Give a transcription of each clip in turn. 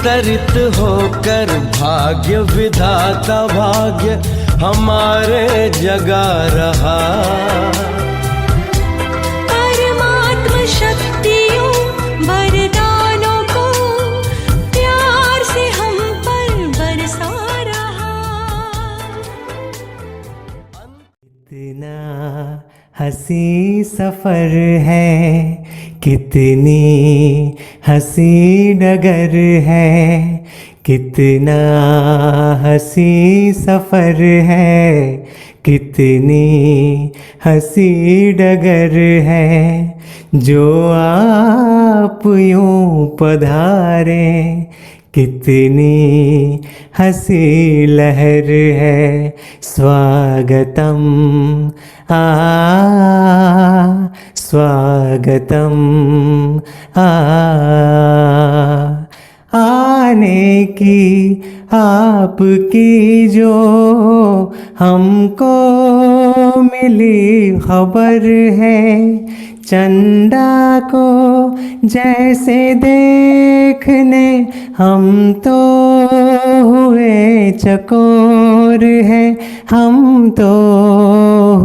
अवतरित होकर भाग्य विधाता भाग्य हमारे जगा रहा। परमात्म शक्तियों वरदानों को प्यार से हम पर बरसा रहा। कितना हंसी सफर है, कितनी हंसी डगर है, कितना हंसी सफर है, कितनी हंसी डगर है। जो आप यूं पधारे, कितनी हंसी लहर है। स्वागतम स्वागतम आने की आपकी जो हमको मिली खबर है। चंदा को जैसे देखने हम तो हुए चकोर है, हम तो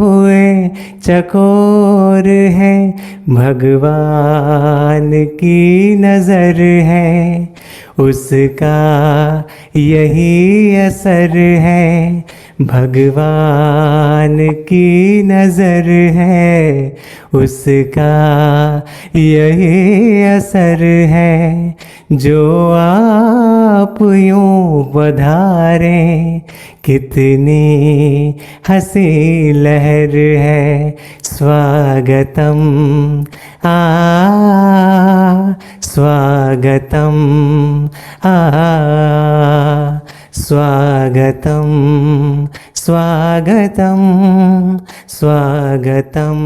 हुए चकोर है। भगवान की नज़र है, उसका यही असर है। भगवान की नज़र है, उसका यही असर है। जो आप यूं पधारे, कितनी हंसी लहर है। स्वागतम स्वागतम स्वागतम स्वागतम स्वागतम।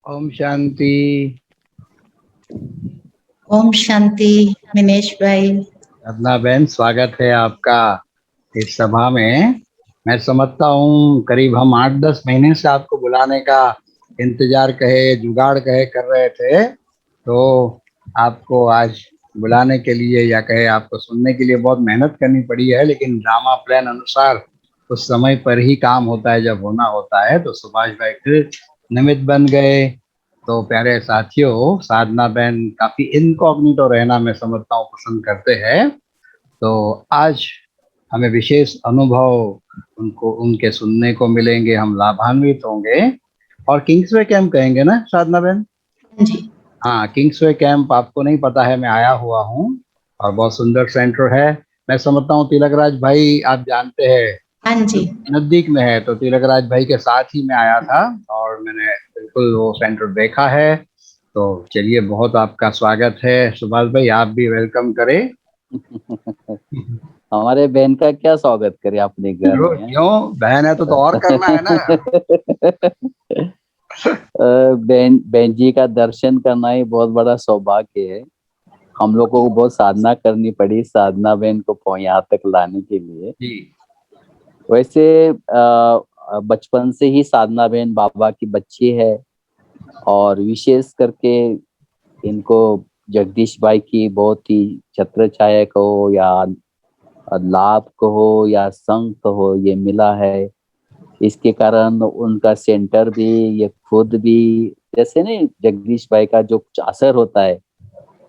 ओम शांति। ओम शांति। मिनेश भाई, रत्ना बहन, स्वागत है आपका इस सभा में। मैं समझता हूँ करीब हम 8-10 महीने से आपको बुलाने का इंतजार कहे, जुगाड़ कहे कर रहे थे, तो आपको आज बुलाने के लिए या कहे आपको सुनने के लिए बहुत मेहनत करनी पड़ी है। लेकिन ड्रामा प्लान अनुसार उस समय पर ही काम होता है जब होना होता है। तो सुभाष भाई फिर निमित्त बन गए। तो प्यारे साथियों, साधना बहन काफी इनकॉग्निटो रहना मैं समझता हूँ पसंद करते हैं। तो आज हमें विशेष अनुभव उनके सुनने को मिलेंगे, हम लाभान्वित होंगे। और किंग्सवे कैंप कहेंगे ना साधना बहन? जी हाँ, किंग्सवे कैंप आपको नहीं पता है, मैं आया हुआ हूँ और बहुत सुंदर सेंटर है। मैं समझता हूँ तिलकराज भाई आप जानते हैं, हाँ जी, नजदीक में है। तो तिलकराज भाई के साथ ही मैं आया था और मैंने बिल्कुल वो सेंटर देखा है। तो चलिए, बहुत आपका स्वागत है। सुभाष भाई आप भी वेलकम करें। हमारे बहन का क्या स्वागत करे अपने घर में? क्यों, बहन है तो और करना है ना। बहन जी का दर्शन करना ही बहुत बड़ा सौभाग्य है। हम लोगों को बहुत साधना करनी पड़ी साधना बहन को यहाँ तक लाने के लिए। जी। वैसे बचपन से ही साधना बहन बाबा की बच्ची है और विशेष करके इनको जगदीश भाई की बहुत ही छत्र छाया कहो या लाभ कहो या संग कहो, ये मिला है। इसके कारण उनका सेंटर भी, ये खुद भी, जैसे नहीं जगदीश भाई का जो कुछ असर होता है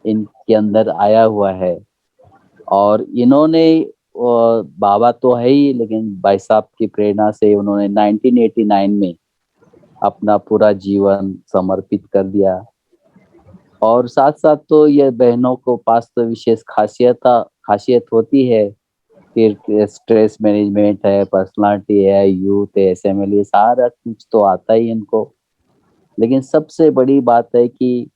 इनके अंदर आया हुआ है। और इन्होंने बाबा तो है ही, लेकिन भाई साहब की प्रेरणा से उन्होंने 1989 में अपना पूरा जीवन समर्पित कर दिया। और साथ साथ तो ये बहनों को पास तो विशेष खासियत होती है। फिर स्ट्रेस मैनेजमेंट है, पर्सनालिटी है, यूथ है, एसएमएल, ये सारा कुछ तो आता ही इनको। लेकिन सबसे बड़ी बात है कि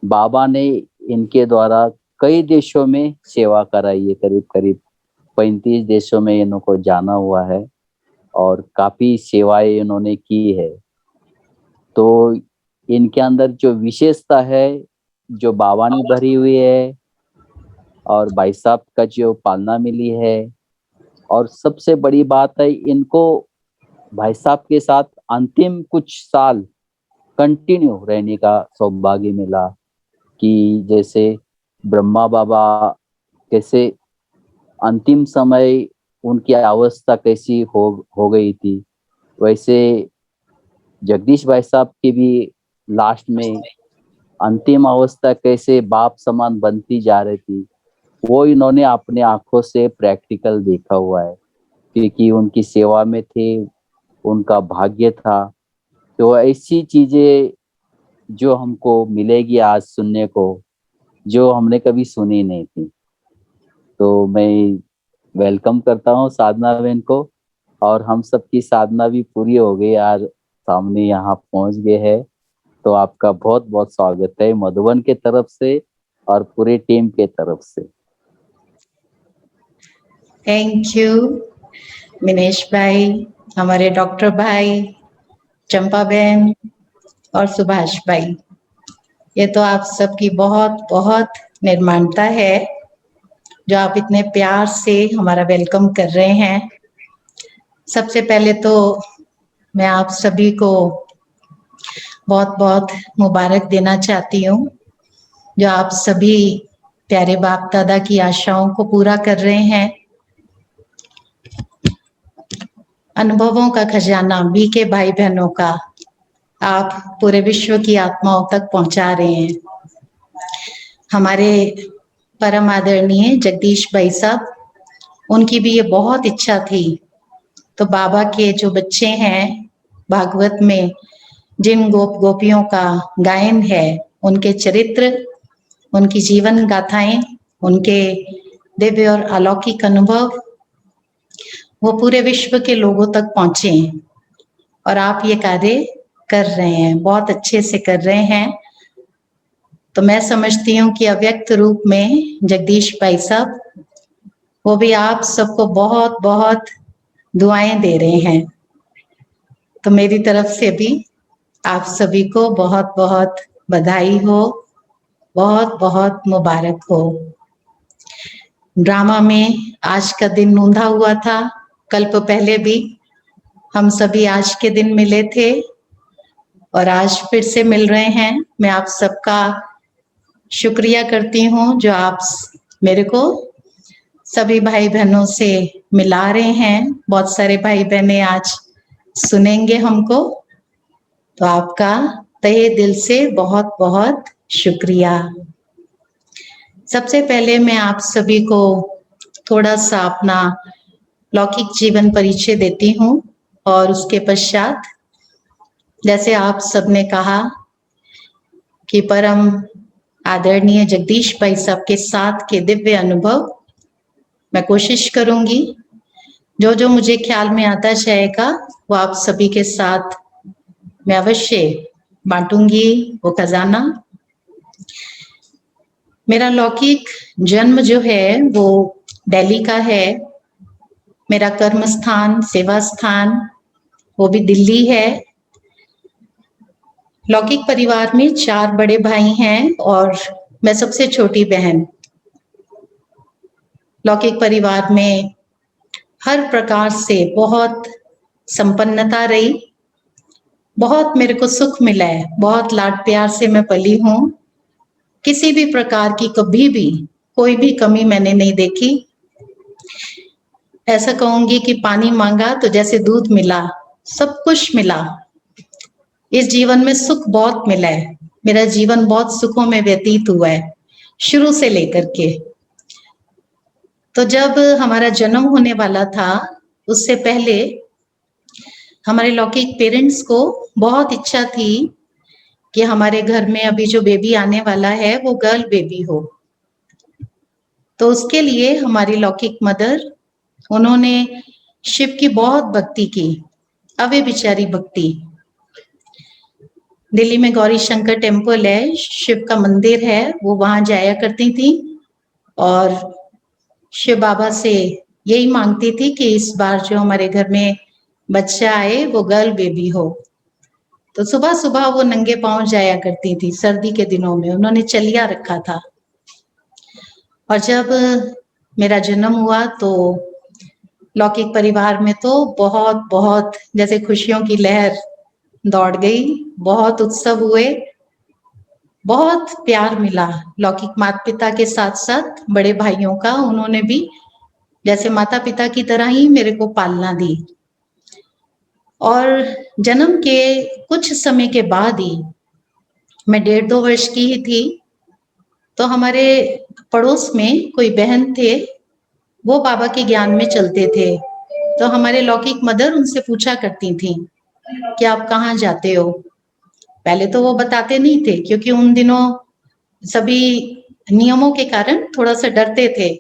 बाबा ने इनके द्वारा कई देशों में सेवा कराई है। करीब करीब 35 देशों में इनको जाना हुआ है और काफी सेवाएं इन्होंने की है। तो इनके अंदर जो विशेषता है, जो बाबा ने भरी हुई है और भाई साहब का जो पालना मिली है, और सबसे बड़ी बात है इनको भाई साहब के साथ अंतिम कुछ साल कंटिन्यू रहने का सौभाग्य मिला। कि जैसे ब्रह्मा बाबा कैसे अंतिम समय उनकी अवस्था कैसी हो गई थी, वैसे जगदीश भाई साहब की भी लास्ट में अंतिम अवस्था कैसे बाप समान बनती जा रही थी, वो इन्होंने अपने आंखों से प्रैक्टिकल देखा हुआ है, क्योंकि उनकी सेवा में थे, उनका भाग्य था। तो ऐसी चीजें जो हमको मिलेगी आज सुनने को, जो हमने कभी सुनी नहीं थी। तो मैं वेलकम करता हूँ साधना बहन को, और हम सबकी साधना भी पूरी हो गई, आज सामने यहाँ पहुंच गए हैं। तो आपका बहुत बहुत स्वागत है मधुबन के तरफ से और पूरे टीम के तरफ से। थैंक यू मिनेश भाई, हमारे डॉक्टर भाई, चंपा बहन और सुभाष भाई। ये तो आप सबकी बहुत बहुत निर्माणता है जो आप इतने प्यार से हमारा वेलकम कर रहे हैं। सबसे पहले तो मैं आप सभी को बहुत बहुत मुबारक देना चाहती हूँ, जो आप सभी प्यारे बाप दादा की आशाओं को पूरा कर रहे हैं। अनुभवों का खजाना बीके भाई बहनों का आप पूरे विश्व की आत्माओं तक पहुंचा रहे हैं। हमारे परम आदरणीय जगदीश भाई साहब, उनकी भी ये बहुत इच्छा थी। तो बाबा के जो बच्चे हैं, भागवत में जिन गोप गोपियों का गायन है, उनके चरित्र, उनकी जीवन गाथाएं, उनके दिव्य और अलौकिक अनुभव वो पूरे विश्व के लोगों तक पहुंचे। और आप ये कार्य कर रहे हैं, बहुत अच्छे से कर रहे हैं। तो मैं समझती हूँ कि अव्यक्त रूप में जगदीश भाई साहब वो भी आप सबको बहुत बहुत दुआएं दे रहे हैं। तो मेरी तरफ से भी आप सभी को बहुत बहुत बधाई हो, बहुत बहुत मुबारक हो। ड्रामा में आज का दिन नूंधा हुआ था, कल्प पहले भी हम सभी आज के दिन मिले थे और आज फिर से मिल रहे हैं। मैं आप सबका शुक्रिया करती हूँ जो आप मेरे को सभी भाई बहनों से मिला रहे हैं। बहुत सारे भाई बहनें आज सुनेंगे हमको, तो आपका तहे दिल से बहुत बहुत शुक्रिया। सबसे पहले मैं आप सभी को थोड़ा सा अपना लौकिक जीवन परिचय देती हूँ और उसके पश्चात जैसे आप सबने कहा कि परम आदरणीय जगदीश भाई साहब के साथ के दिव्य अनुभव मैं कोशिश करूंगी जो जो मुझे ख्याल में आता जाएगा वो आप सभी के साथ मैं अवश्य बांटूंगी वो खजाना। मेरा लौकिक जन्म जो है वो दिल्ली का है। मेरा कर्म स्थान, सेवा स्थान वो भी दिल्ली है। लौकिक परिवार में 4 बड़े भाई हैं और मैं सबसे छोटी बहन। लौकिक परिवार में हर प्रकार से बहुत संपन्नता रही, बहुत मेरे को सुख मिला है, बहुत लाड प्यार से मैं पली हूँ। किसी भी प्रकार की कभी भी कोई भी कमी मैंने नहीं देखी। ऐसा कहूंगी कि पानी मांगा तो जैसे दूध मिला, सब कुछ मिला। इस जीवन में सुख बहुत मिला है। मेरा जीवन बहुत सुखों में व्यतीत हुआ है शुरू से लेकर के। तो जब हमारा जन्म होने वाला था उससे पहले हमारे लौकिक पेरेंट्स को बहुत इच्छा थी कि हमारे घर में अभी जो बेबी आने वाला है वो गर्ल बेबी हो। तो उसके लिए हमारी लौकिक मदर, उन्होंने शिव की बहुत भक्ति की, अव्यभिचारी भक्ति। दिल्ली में गौरी शंकर टेम्पल है, शिव का मंदिर है, वो वहां जाया करती थी और शिव बाबा से यही मांगती थी कि इस बार जो हमारे घर में बच्चा आए वो गर्ल बेबी हो। तो सुबह सुबह वो नंगे पांव जाया करती थी। सर्दी के दिनों में उन्होंने चलिया रखा था। और जब मेरा जन्म हुआ तो लौकिक परिवार में तो बहुत बहुत जैसे खुशियों की लहर दौड़ गई, बहुत उत्सव हुए, बहुत प्यार मिला लौकिक माता पिता के साथ साथ बड़े भाइयों का। उन्होंने भी जैसे माता पिता की तरह ही मेरे को पालना दी। और जन्म के कुछ समय के बाद ही, मैं 1.5-2 वर्ष की ही थी, तो हमारे पड़ोस में कोई बहन थे, वो बाबा के ज्ञान में चलते थे। तो हमारे लौकिक मदर उनसे पूछा करती थी कि आप कहाँ जाते हो। पहले तो वो बताते नहीं थे, क्योंकि उन दिनों सभी नियमों के कारण थोड़ा सा डरते थे।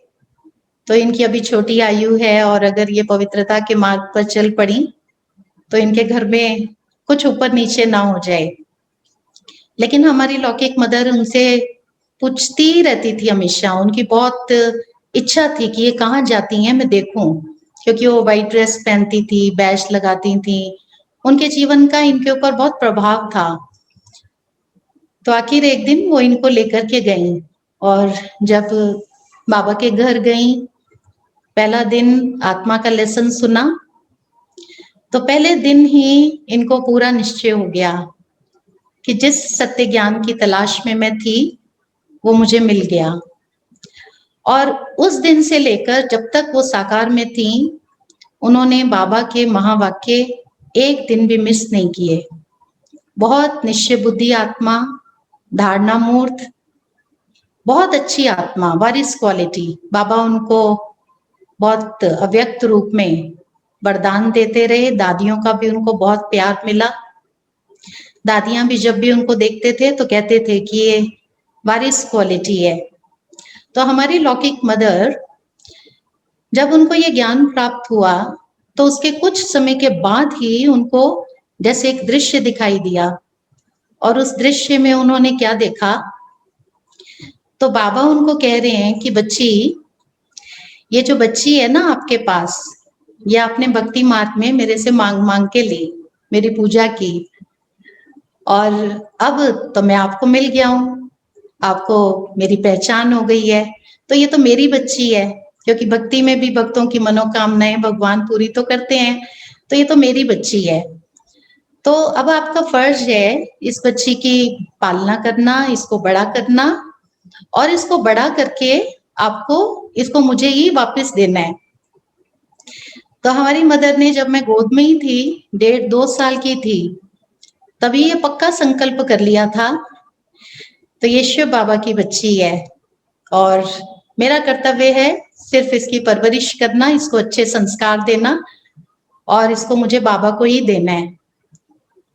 तो इनकी अभी छोटी आयु है, और अगर ये पवित्रता के मार्ग पर चल पड़ी तो इनके घर में कुछ ऊपर नीचे ना हो जाए। लेकिन हमारी लौकिक मदर उनसे पूछती रहती थी हमेशा। उनकी बहुत इच्छा थी कि ये कहाँ जाती हैं, मैं देखूं, क्योंकि वो वाइट ड्रेस पहनती थी, बैज लगाती थी। उनके जीवन का इनके ऊपर बहुत प्रभाव था। तो आखिर एक दिन वो इनको लेकर के गई, और जब बाबा के घर गई, पहला दिन आत्मा का लेसन सुना, तो पहले दिन ही इनको पूरा निश्चय हो गया कि जिस सत्य ज्ञान की तलाश में मैं थी वो मुझे मिल गया। और उस दिन से लेकर जब तक वो साकार में थी, उन्होंने बाबा के महावाक्य एक दिन भी मिस नहीं किए। बहुत निश्चय बुद्धि आत्मा, धारणा मूर्त, बहुत अच्छी आत्मा, वारिस क्वालिटी। बाबा उनको बहुत अव्यक्त रूप में वरदान देते रहे। दादियों का भी उनको बहुत प्यार मिला। दादियां भी जब भी उनको देखते थे तो कहते थे कि ये वारिस क्वालिटी है। तो हमारी लौकिक मदर, जब उनको ये ज्ञान प्राप्त हुआ तो उसके कुछ समय के बाद ही उनको जैसे एक दृश्य दिखाई दिया। और उस दृश्य में उन्होंने क्या देखा, तो बाबा उनको कह रहे हैं कि बच्ची, ये जो बच्ची है ना आपके पास, ये आपने भक्ति मार्ग में मेरे से मांग मांग के ली, मेरी पूजा की, और अब तो मैं आपको मिल गया हूँ, आपको मेरी पहचान हो गई है, तो ये तो मेरी बच्ची है। क्योंकि भक्ति में भी भक्तों की मनोकामनाएं भगवान पूरी तो करते हैं, तो ये तो मेरी बच्ची है। तो अब आपका फर्ज है इस बच्ची की पालना करना, इसको बड़ा करना, और इसको बड़ा करके आपको इसको मुझे ही वापस देना है। तो हमारी मदर ने, जब मैं गोद में ही थी, 1.5-2 साल की थी, तभी ये पक्का संकल्प कर लिया था, तो ये शिव बाबा की बच्ची है और मेरा कर्तव्य है सिर्फ इसकी परवरिश करना, इसको अच्छे संस्कार देना, और इसको मुझे बाबा को ही देना है।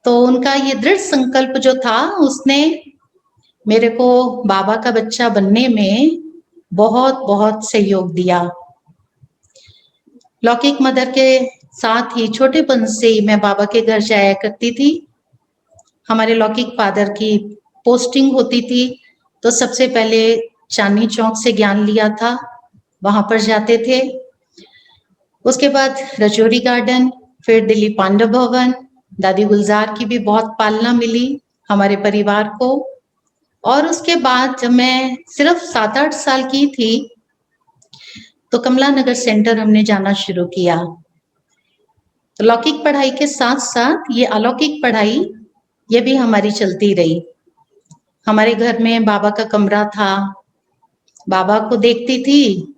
तो उनका ये दृढ़ संकल्प जो था, उसने मेरे को बाबा का बच्चा बनने में बहुत बहुत सहयोग दिया। लौकिक मदर के साथ ही छोटेपन से ही मैं बाबा के घर जाया करती थी। हमारे लौकिक फादर की पोस्टिंग होती थी, तो सबसे पहले चांदनी चौक से ज्ञान लिया था, वहां पर जाते थे। उसके बाद रजौरी गार्डन, फिर दिल्ली पांडव भवन। दादी गुलजार की भी बहुत पालना मिली हमारे परिवार को। और उसके बाद जब मैं सिर्फ 7-8 साल की थी, तो कमला नगर सेंटर हमने जाना शुरू किया। तो लौकिक पढ़ाई के साथ साथ ये अलौकिक पढ़ाई, ये भी हमारी चलती रही। हमारे घर में बाबा का कमरा था, बाबा को देखती थी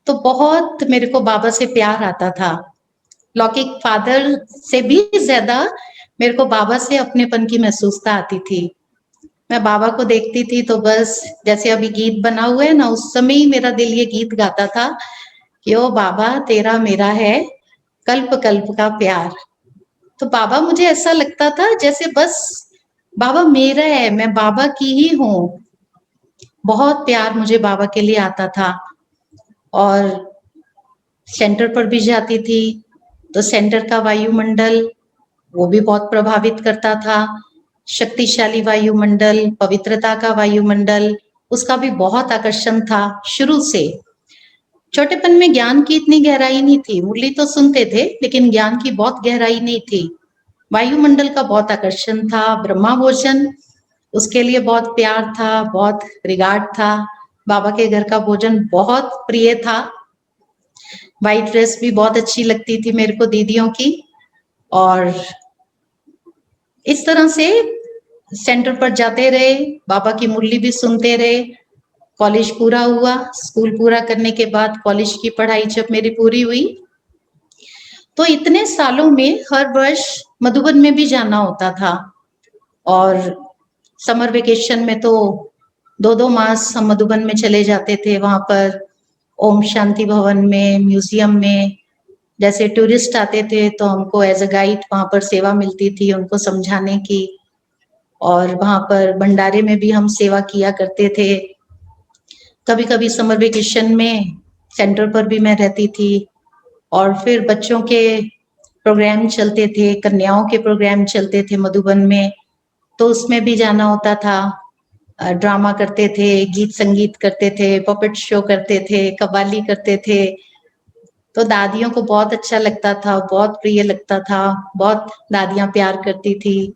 तो बहुत मेरे को बाबा से प्यार आता था। लौकिक फादर से भी ज्यादा मेरे को बाबा से अपनेपन की महसूसता आती थी। मैं बाबा को देखती थी तो बस जैसे अभी गीत बना हुआ है ना, उस समय ही मेरा दिल ये गीत गाता था कि ओ बाबा तेरा मेरा है कल्प कल्प का प्यार। तो बाबा, मुझे ऐसा लगता था जैसे बस बाबा मेरा है, मैं बाबा की ही हूँ। बहुत प्यार मुझे बाबा के लिए आता था। और सेंटर पर भी जाती थी तो सेंटर का वायुमंडल वो भी बहुत प्रभावित करता था। शक्तिशाली वायुमंडल, पवित्रता का वायुमंडल, उसका भी बहुत आकर्षण था शुरू से। छोटेपन में ज्ञान की इतनी गहराई नहीं थी, मुरली तो सुनते थे लेकिन ज्ञान की बहुत गहराई नहीं थी। वायुमंडल का बहुत आकर्षण था। ब्रह्मा भोजन, उसके लिए बहुत प्यार था, बहुत रिगार्ड था। बाबा के घर का भोजन बहुत प्रिय था। वाइट ड्रेस भी बहुत अच्छी लगती थी मेरे को दीदियों की। और इस तरह से सेंटर पर जाते रहे, बाबा की मुरली भी सुनते रहे। कॉलेज पूरा हुआ, स्कूल पूरा करने के बाद कॉलेज की पढ़ाई जब मेरी पूरी हुई, तो इतने सालों में हर वर्ष मधुबन में भी जाना होता था। और समर वेकेशन में तो 2-2 मास हम मधुबन में चले जाते थे। वहां पर ओम शांति भवन में, म्यूजियम में जैसे टूरिस्ट आते थे तो हमको एज अ गाइड वहां पर सेवा मिलती थी उनको समझाने की। और वहां पर भंडारे में भी हम सेवा किया करते थे। कभी कभी समर वेकेशन में सेंटर पर भी मैं रहती थी। और फिर बच्चों के प्रोग्राम चलते थे, कन्याओं के प्रोग्राम चलते थे मधुबन में, तो उसमें भी जाना होता था। ड्रामा करते थे, गीत संगीत करते थे, पपेट शो करते थे, कव्वाली करते थे। तो दादियों को बहुत अच्छा लगता था, बहुत प्रिय लगता था, बहुत दादियां प्यार करती थी।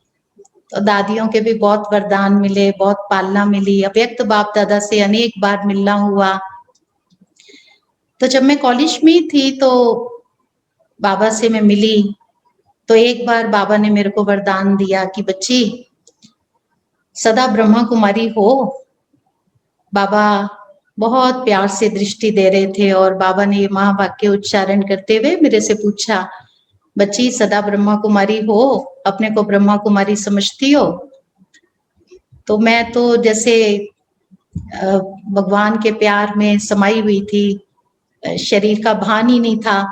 तो दादियों के भी बहुत वरदान मिले, बहुत पालना मिली। अव्यक्त बाप दादा से अनेक बार मिलना हुआ। तो जब मैं कॉलेज में थी तो बाबा से मैं मिली, तो एक बार बाबा ने मेरे को वरदान दिया कि बच्ची सदा ब्रह्मा कुमारी हो। बाबा बहुत प्यार से दृष्टि दे रहे थे और बाबा ने ये महावाक्य उच्चारण करते हुए मेरे से पूछा, बच्ची सदा ब्रह्मा कुमारी हो, अपने को ब्रह्मा कुमारी समझती हो? तो मैं तो जैसे भगवान के प्यार में समाई हुई थी, शरीर का भान ही नहीं था।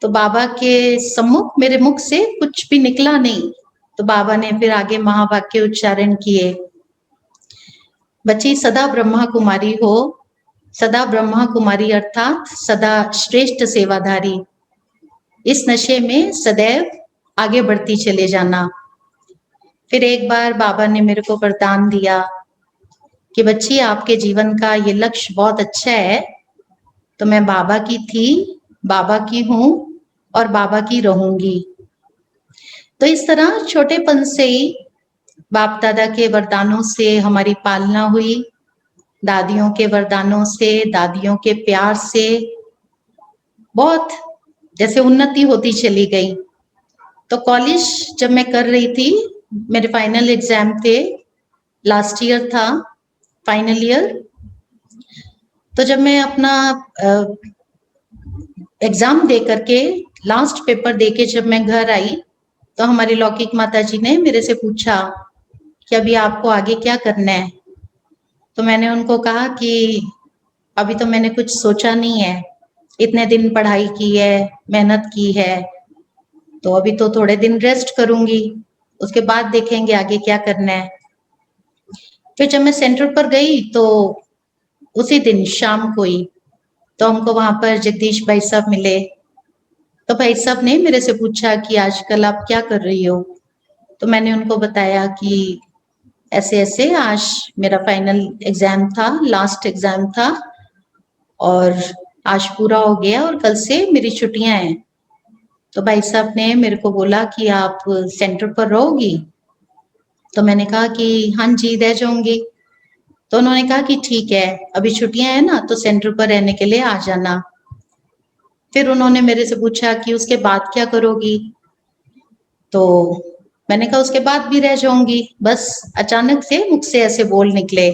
तो बाबा के सम्मुख मेरे मुख से कुछ भी निकला नहीं। तो बाबा ने फिर आगे महावाक्य उच्चारण किए, बच्ची सदा ब्रह्मा कुमारी हो। सदा ब्रह्मा कुमारी अर्थात सदा श्रेष्ठ सेवाधारी। इस नशे में सदैव आगे बढ़ती चले जाना। फिर एक बार बाबा ने मेरे को वरदान दिया कि बच्ची आपके जीवन का ये लक्ष्य बहुत अच्छा है। तो मैं बाबा की थी, बाबा की हूं और बाबा की रहूंगी। तो इस तरह छोटेपन से ही बाप दादा के वरदानों से हमारी पालना हुई। दादियों के वरदानों से, दादियों के प्यार से बहुत जैसे उन्नति होती चली गई। तो कॉलेज जब मैं कर रही थी, मेरे फाइनल एग्जाम थे, लास्ट ईयर था फाइनल ईयर। तो जब मैं अपना एग्जाम दे करके, लास्ट पेपर दे के जब मैं घर आई, तो हमारी लौकिक माता जी ने मेरे से पूछा कि अभी आपको आगे क्या करना है। तो मैंने उनको कहा कि अभी तो मैंने कुछ सोचा नहीं है, इतने दिन पढ़ाई की है, मेहनत की है, तो अभी तो थोड़े दिन रेस्ट करूंगी, उसके बाद देखेंगे आगे क्या करना है। फिर जब मैं सेंटर पर गई तो उसी दिन शाम को ही तो हमको वहां पर जगदीश भाई साहब मिले। तो भाई साहब ने मेरे से पूछा कि आजकल आप क्या कर रही हो। तो मैंने उनको बताया कि ऐसे ऐसे आज मेरा फाइनल एग्जाम था, लास्ट एग्जाम था और आज पूरा हो गया और कल से मेरी छुट्टियां हैं। तो भाई साहब ने मेरे को बोला कि आप सेंटर पर रहोगी। तो मैंने कहा कि हाँ जी रह जाऊंगी। तो उन्होंने कहा कि ठीक है, अभी छुट्टियां हैं ना तो सेंटर पर रहने के लिए आ जाना। फिर उन्होंने मेरे से पूछा कि उसके बाद क्या करोगी। तो मैंने कहा उसके बाद भी रह जाऊंगी। बस अचानक से मुख से ऐसे बोल निकले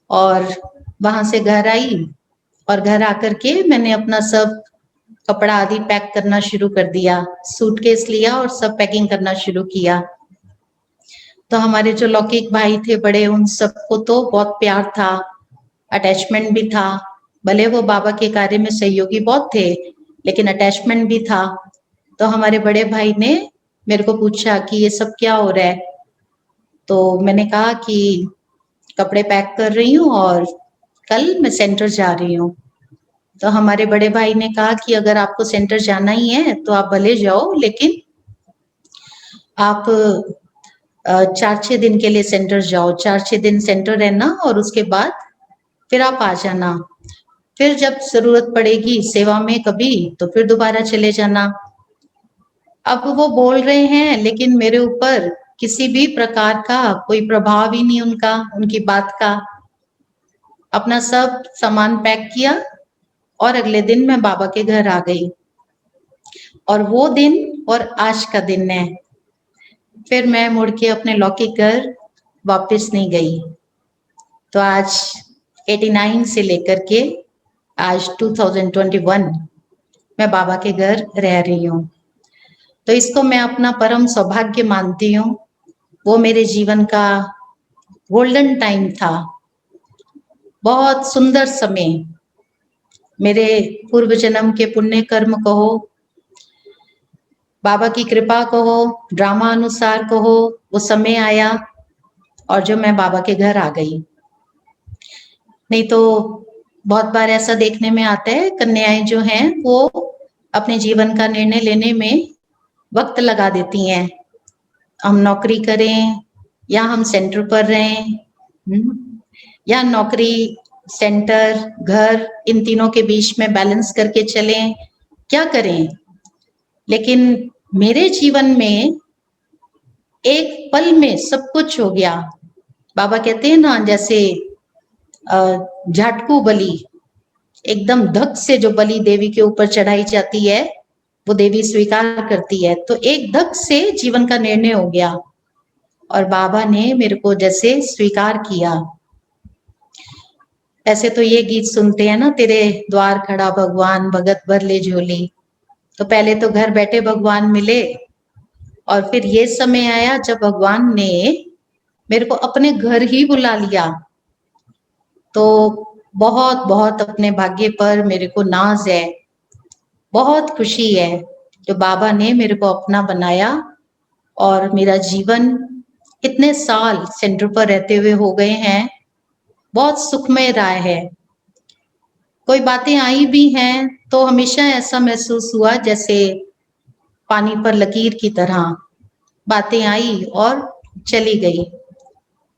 और वहां से घर आई और घर आकर के मैंने अपना सब कपड़ा आदि पैक करना शुरू कर दिया, सूटकेस लिया और सब पैकिंग करना शुरू किया। तो हमारे जो लौकिक भाई थे बड़े, उन सबको तो बहुत प्यार था, अटैचमेंट भी था। भले वो बाबा के कार्य में सहयोगी बहुत थे, लेकिन अटैचमेंट भी था। तो हमारे बड़े भाई ने मेरे को पूछा कि ये सब क्या हो रहा है। तो मैंने कहा कि कपड़े पैक कर रही हूँ और कल मैं सेंटर जा रही हूँ। तो हमारे बड़े भाई ने कहा कि अगर आपको सेंटर जाना ही है तो आप भले जाओ, लेकिन आप 4-6 दिन के लिए सेंटर जाओ, 4-6 दिन सेंटर रहना और उसके बाद फिर आप आ जाना। फिर जब जरूरत पड़ेगी सेवा में कभी तो फिर दोबारा चले जाना। अब वो बोल रहे हैं लेकिन मेरे ऊपर किसी भी प्रकार का कोई प्रभाव ही नहीं उनका, उनकी बात का। अपना सब सामान पैक किया और अगले दिन मैं बाबा के घर आ गई। और वो दिन और आज का दिन है, फिर मैं मुड़ के अपने लौकिक घर वापस नहीं गई। तो आज 89 से लेकर के आज 2021 मैं बाबा के घर रह रही हूँ। तो इसको मैं अपना परम सौभाग्य मानती हूँ। वो मेरे जीवन का गोल्डन टाइम था, बहुत सुंदर समय। मेरे पूर्व जन्म के पुण्य कर्म कहो, बाबा की कृपा कहो, ड्रामा अनुसार कहो, वो समय आया और जो मैं बाबा के घर आ गई। नहीं तो बहुत बार ऐसा देखने में आता है, कन्याएं जो हैं वो अपने जीवन का निर्णय लेने में वक्त लगा देती हैं। हम नौकरी करें या हम सेंटर पर रहें, या नौकरी, सेंटर, घर, इन तीनों के बीच में बैलेंस करके चलें, क्या करें। लेकिन मेरे जीवन में एक पल में सब कुछ हो गया। बाबा कहते हैं ना, जैसे झाटकू बलि, एकदम धक से जो बलि देवी के ऊपर चढ़ाई जाती है वो देवी स्वीकार करती है। तो एक धक से जीवन का निर्णय हो गया और बाबा ने मेरे को जैसे स्वीकार किया। ऐसे तो ये गीत सुनते हैं ना, तेरे द्वार खड़ा भगवान भगत भर ले झोली। तो पहले तो घर बैठे भगवान मिले और फिर ये समय आया जब भगवान ने मेरे को अपने घर ही बुला लिया। तो बहुत बहुत अपने भाग्य पर मेरे को नाज है, बहुत खुशी है जो बाबा ने मेरे को अपना बनाया और मेरा जीवन इतने साल सेंटर पर रहते हुए हो गए हैं, बहुत सुखमय रहा है। कोई बातें आई भी हैं तो हमेशा ऐसा महसूस हुआ जैसे पानी पर लकीर की तरह बातें आई और चली गई।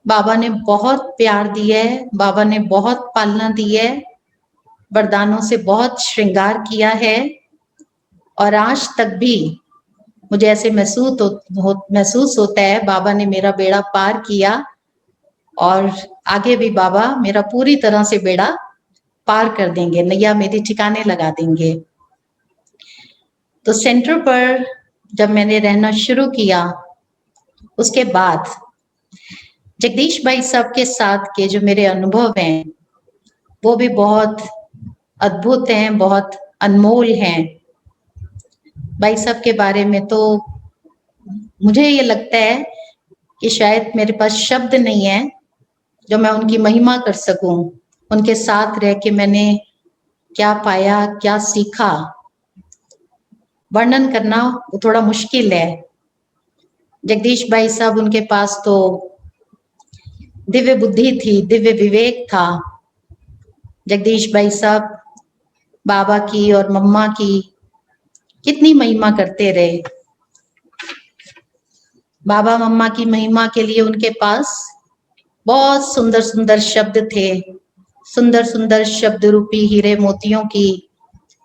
बाबा ने बहुत प्यार दिया है, बाबा ने बहुत पालना दी है, वरदानों से बहुत श्रृंगार किया है और आज तक भी मुझे ऐसे महसूस होता है बाबा ने मेरा बेड़ा पार किया और आगे भी बाबा मेरा पूरी तरह से बेड़ा पार कर देंगे, नैया मेरी ठिकाने लगा देंगे। तो सेंटर पर जब मैंने रहना शुरू किया उसके बाद जगदीश भाई साहब के साथ के जो मेरे अनुभव हैं वो भी बहुत अद्भुत हैं, बहुत अनमोल हैं। भाई साहब के बारे में तो मुझे ये लगता है कि शायद मेरे पास शब्द नहीं है जो मैं उनकी महिमा कर सकूं। उनके साथ रह के मैंने क्या पाया, क्या सीखा, वर्णन करना वो थोड़ा मुश्किल है। जगदीश भाई साहब, उनके पास तो दिव्य बुद्धि थी, दिव्य विवेक था। जगदीश भाई साहब बाबा की और मम्मा की कितनी महिमा करते रहे। बाबा मम्मा की महिमा के लिए उनके पास बहुत सुंदर सुंदर शब्द थे, सुंदर सुंदर शब्द रूपी हीरे मोतियों की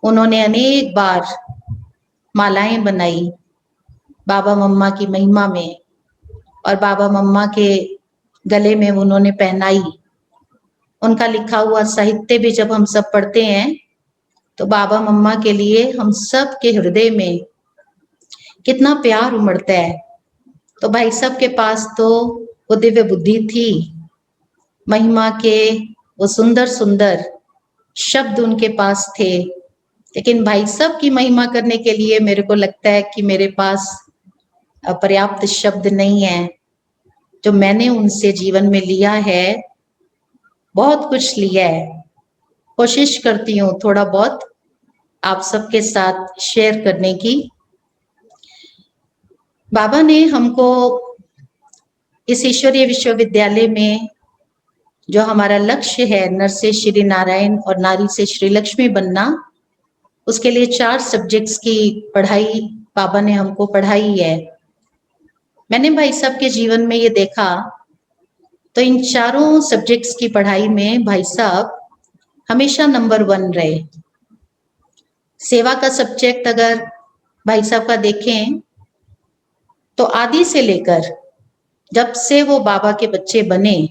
उन्होंने अनेक बार मालाएं बनाई बाबा मम्मा की महिमा में और बाबा मम्मा के गले में उन्होंने पहनाई। उनका लिखा हुआ साहित्य भी जब हम सब पढ़ते हैं तो बाबा मम्मा के लिए हम सब के हृदय में कितना प्यार उमड़ता है। तो भाई साहब के पास तो वो दिव्य बुद्धि थी, महिमा के वो सुंदर सुंदर शब्द उनके पास थे, लेकिन भाई साहब की महिमा करने के लिए मेरे को लगता है कि मेरे पास पर्याप्त शब्द नहीं है। जो मैंने उनसे जीवन में लिया है, बहुत कुछ लिया है। कोशिश करती हूँ थोड़ा बहुत आप सबके साथ शेयर करने की। बाबा ने हमको इस ईश्वरीय विश्वविद्यालय में जो हमारा लक्ष्य है, नर से श्री नारायण और नारी से श्री लक्ष्मी बनना, उसके लिए 4 सब्जेक्ट्स की पढ़ाई बाबा ने हमको पढ़ाई है। मैंने भाई साहब के जीवन में ये देखा तो इन 4 सब्जेक्ट्स की पढ़ाई में भाई साहब हमेशा नंबर 1 रहे। सेवा का सब्जेक्ट अगर भाई साहब का देखें तो आदि से लेकर जब से वो बाबा के बच्चे बने,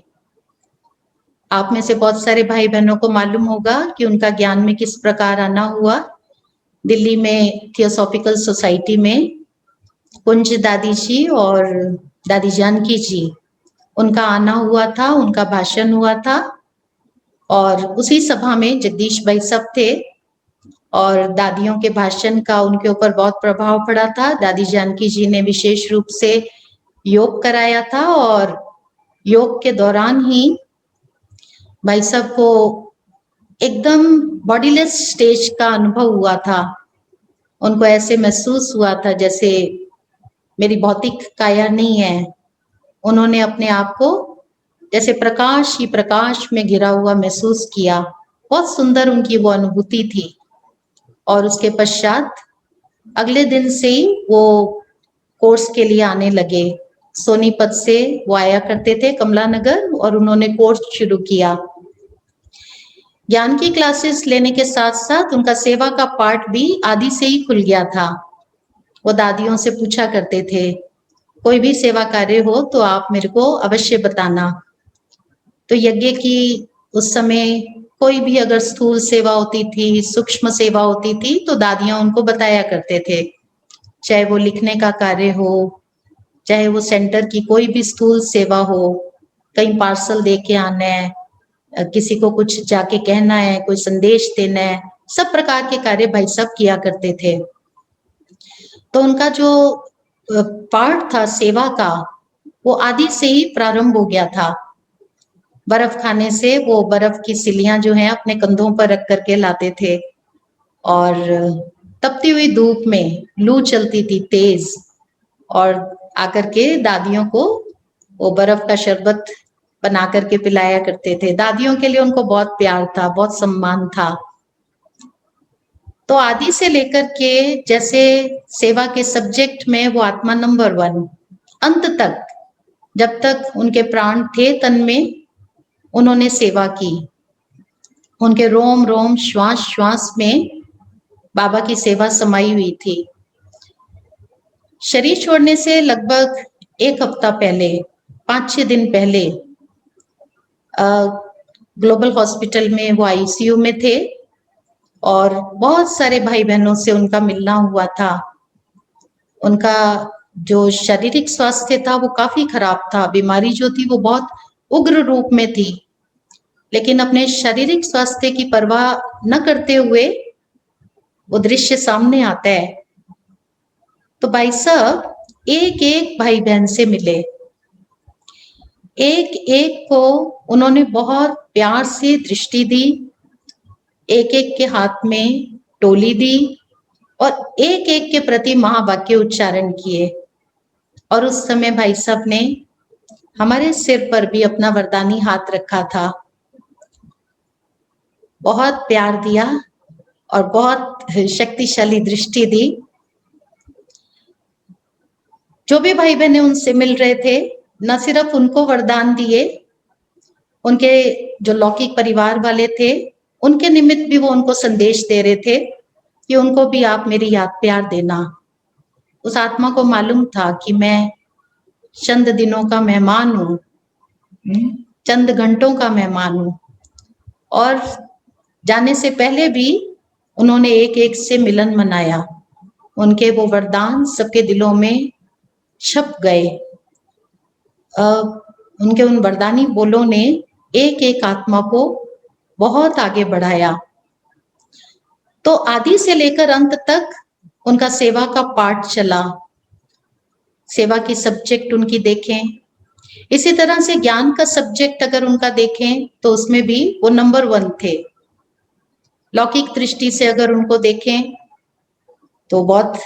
आप में से बहुत सारे भाई बहनों को मालूम होगा कि उनका ज्ञान में किस प्रकार आना हुआ। दिल्ली में थियोसॉफिकल सोसाइटी में कुंज दादी जी और दादी जानकी जी, उनका आना हुआ था, उनका भाषण हुआ था और उसी सभा में जगदीश भाई सब थे और दादियों के भाषण का उनके ऊपर बहुत प्रभाव पड़ा था। दादी जानकी जी ने विशेष रूप से योग कराया था और योग के दौरान ही भाई साहब को एकदम बॉडीलेस स्टेज का अनुभव हुआ था। उनको ऐसे महसूस हुआ था जैसे मेरी भौतिक काया नहीं है। उन्होंने अपने आप को जैसे प्रकाश ही प्रकाश में घिरा हुआ महसूस किया। बहुत सुंदर उनकी वो अनुभूति थी। और उसके पश्चात अगले दिन से ही वो कोर्स के लिए आने लगे। सोनीपत से वो आया करते थे कमला नगर और उन्होंने कोर्स शुरू किया। ज्ञान की क्लासेस लेने के साथ साथ उनका सेवा का पार्ट भी आदि से ही खुल गया था। वो दादियों से पूछा करते थे, कोई भी सेवा कार्य हो तो आप मेरे को अवश्य बताना। तो यज्ञ की उस समय कोई भी अगर स्थूल सेवा होती थी, सूक्ष्म सेवा होती थी तो दादियां उनको बताया करते थे। चाहे वो लिखने का कार्य हो, चाहे वो सेंटर की कोई भी स्थूल सेवा हो, कहीं पार्सल दे के आना है, किसी को कुछ जाके कहना है, कोई संदेश देना है, सब प्रकार के कार्य भाई साहब किया करते थे। तो उनका जो पार्ट था सेवा का वो आदि से ही प्रारंभ हो गया था। बर्फ खाने से वो बर्फ की सिलियां जो हैं अपने कंधों पर रख करके लाते थे और तपती हुई धूप में लू चलती थी तेज और आकर के दादियों को वो बर्फ का शरबत बना करके पिलाया करते थे। दादियों के लिए उनको बहुत प्यार था, बहुत सम्मान था। तो आदि से लेकर के जैसे सेवा के सब्जेक्ट में वो आत्मा नंबर 1 अंत तक, जब तक उनके प्राण थे तन में उन्होंने सेवा की। उनके रोम रोम श्वास श्वास में बाबा की सेवा समाई हुई थी। शरीर छोड़ने से लगभग 1 हफ्ता पहले, 5-6 दिन पहले ग्लोबल हॉस्पिटल में वो आईसीयू में थे और बहुत सारे भाई बहनों से उनका मिलना हुआ था। उनका जो शारीरिक स्वास्थ्य था वो काफी खराब था, बीमारी जो थी वो बहुत उग्र रूप में थी, लेकिन अपने शारीरिक स्वास्थ्य की परवाह न करते हुए वो दृश्य सामने आता है। तो भाई साहब एक एक भाई बहन से मिले, एक एक को उन्होंने बहुत प्यार से दृष्टि दी, एक एक के हाथ में टोली दी और एक एक के प्रति महावाक्य उच्चारण किए। और उस समय भाई साहब ने हमारे सिर पर भी अपना वरदानी हाथ रखा था, बहुत प्यार दिया और बहुत शक्तिशाली दृष्टि दी। जो भी भाई बहने उनसे मिल रहे थे न सिर्फ उनको वरदान दिए, उनके जो लौकिक परिवार वाले थे उनके निमित्त भी वो उनको संदेश दे रहे थे कि उनको भी आप मेरी याद प्यार देना। उस आत्मा को मालूम था कि मैं चंद दिनों का मेहमान हूँ, चंद घंटों का मेहमान हूँ। और जाने से पहले भी उन्होंने एक एक से मिलन मनाया। उनके वो वरदान सबके दिलों में छप गए। उनके उन वरदानी बोलों ने एक एक आत्मा को बहुत आगे बढ़ाया। तो आदि से लेकर अंत तक उनका सेवा का पाठ चला। सेवा की सब्जेक्ट उनकी देखें, इसी तरह से ज्ञान का सब्जेक्ट अगर उनका देखें तो उसमें भी वो नंबर 1 थे। लौकिक दृष्टि से अगर उनको देखें तो बहुत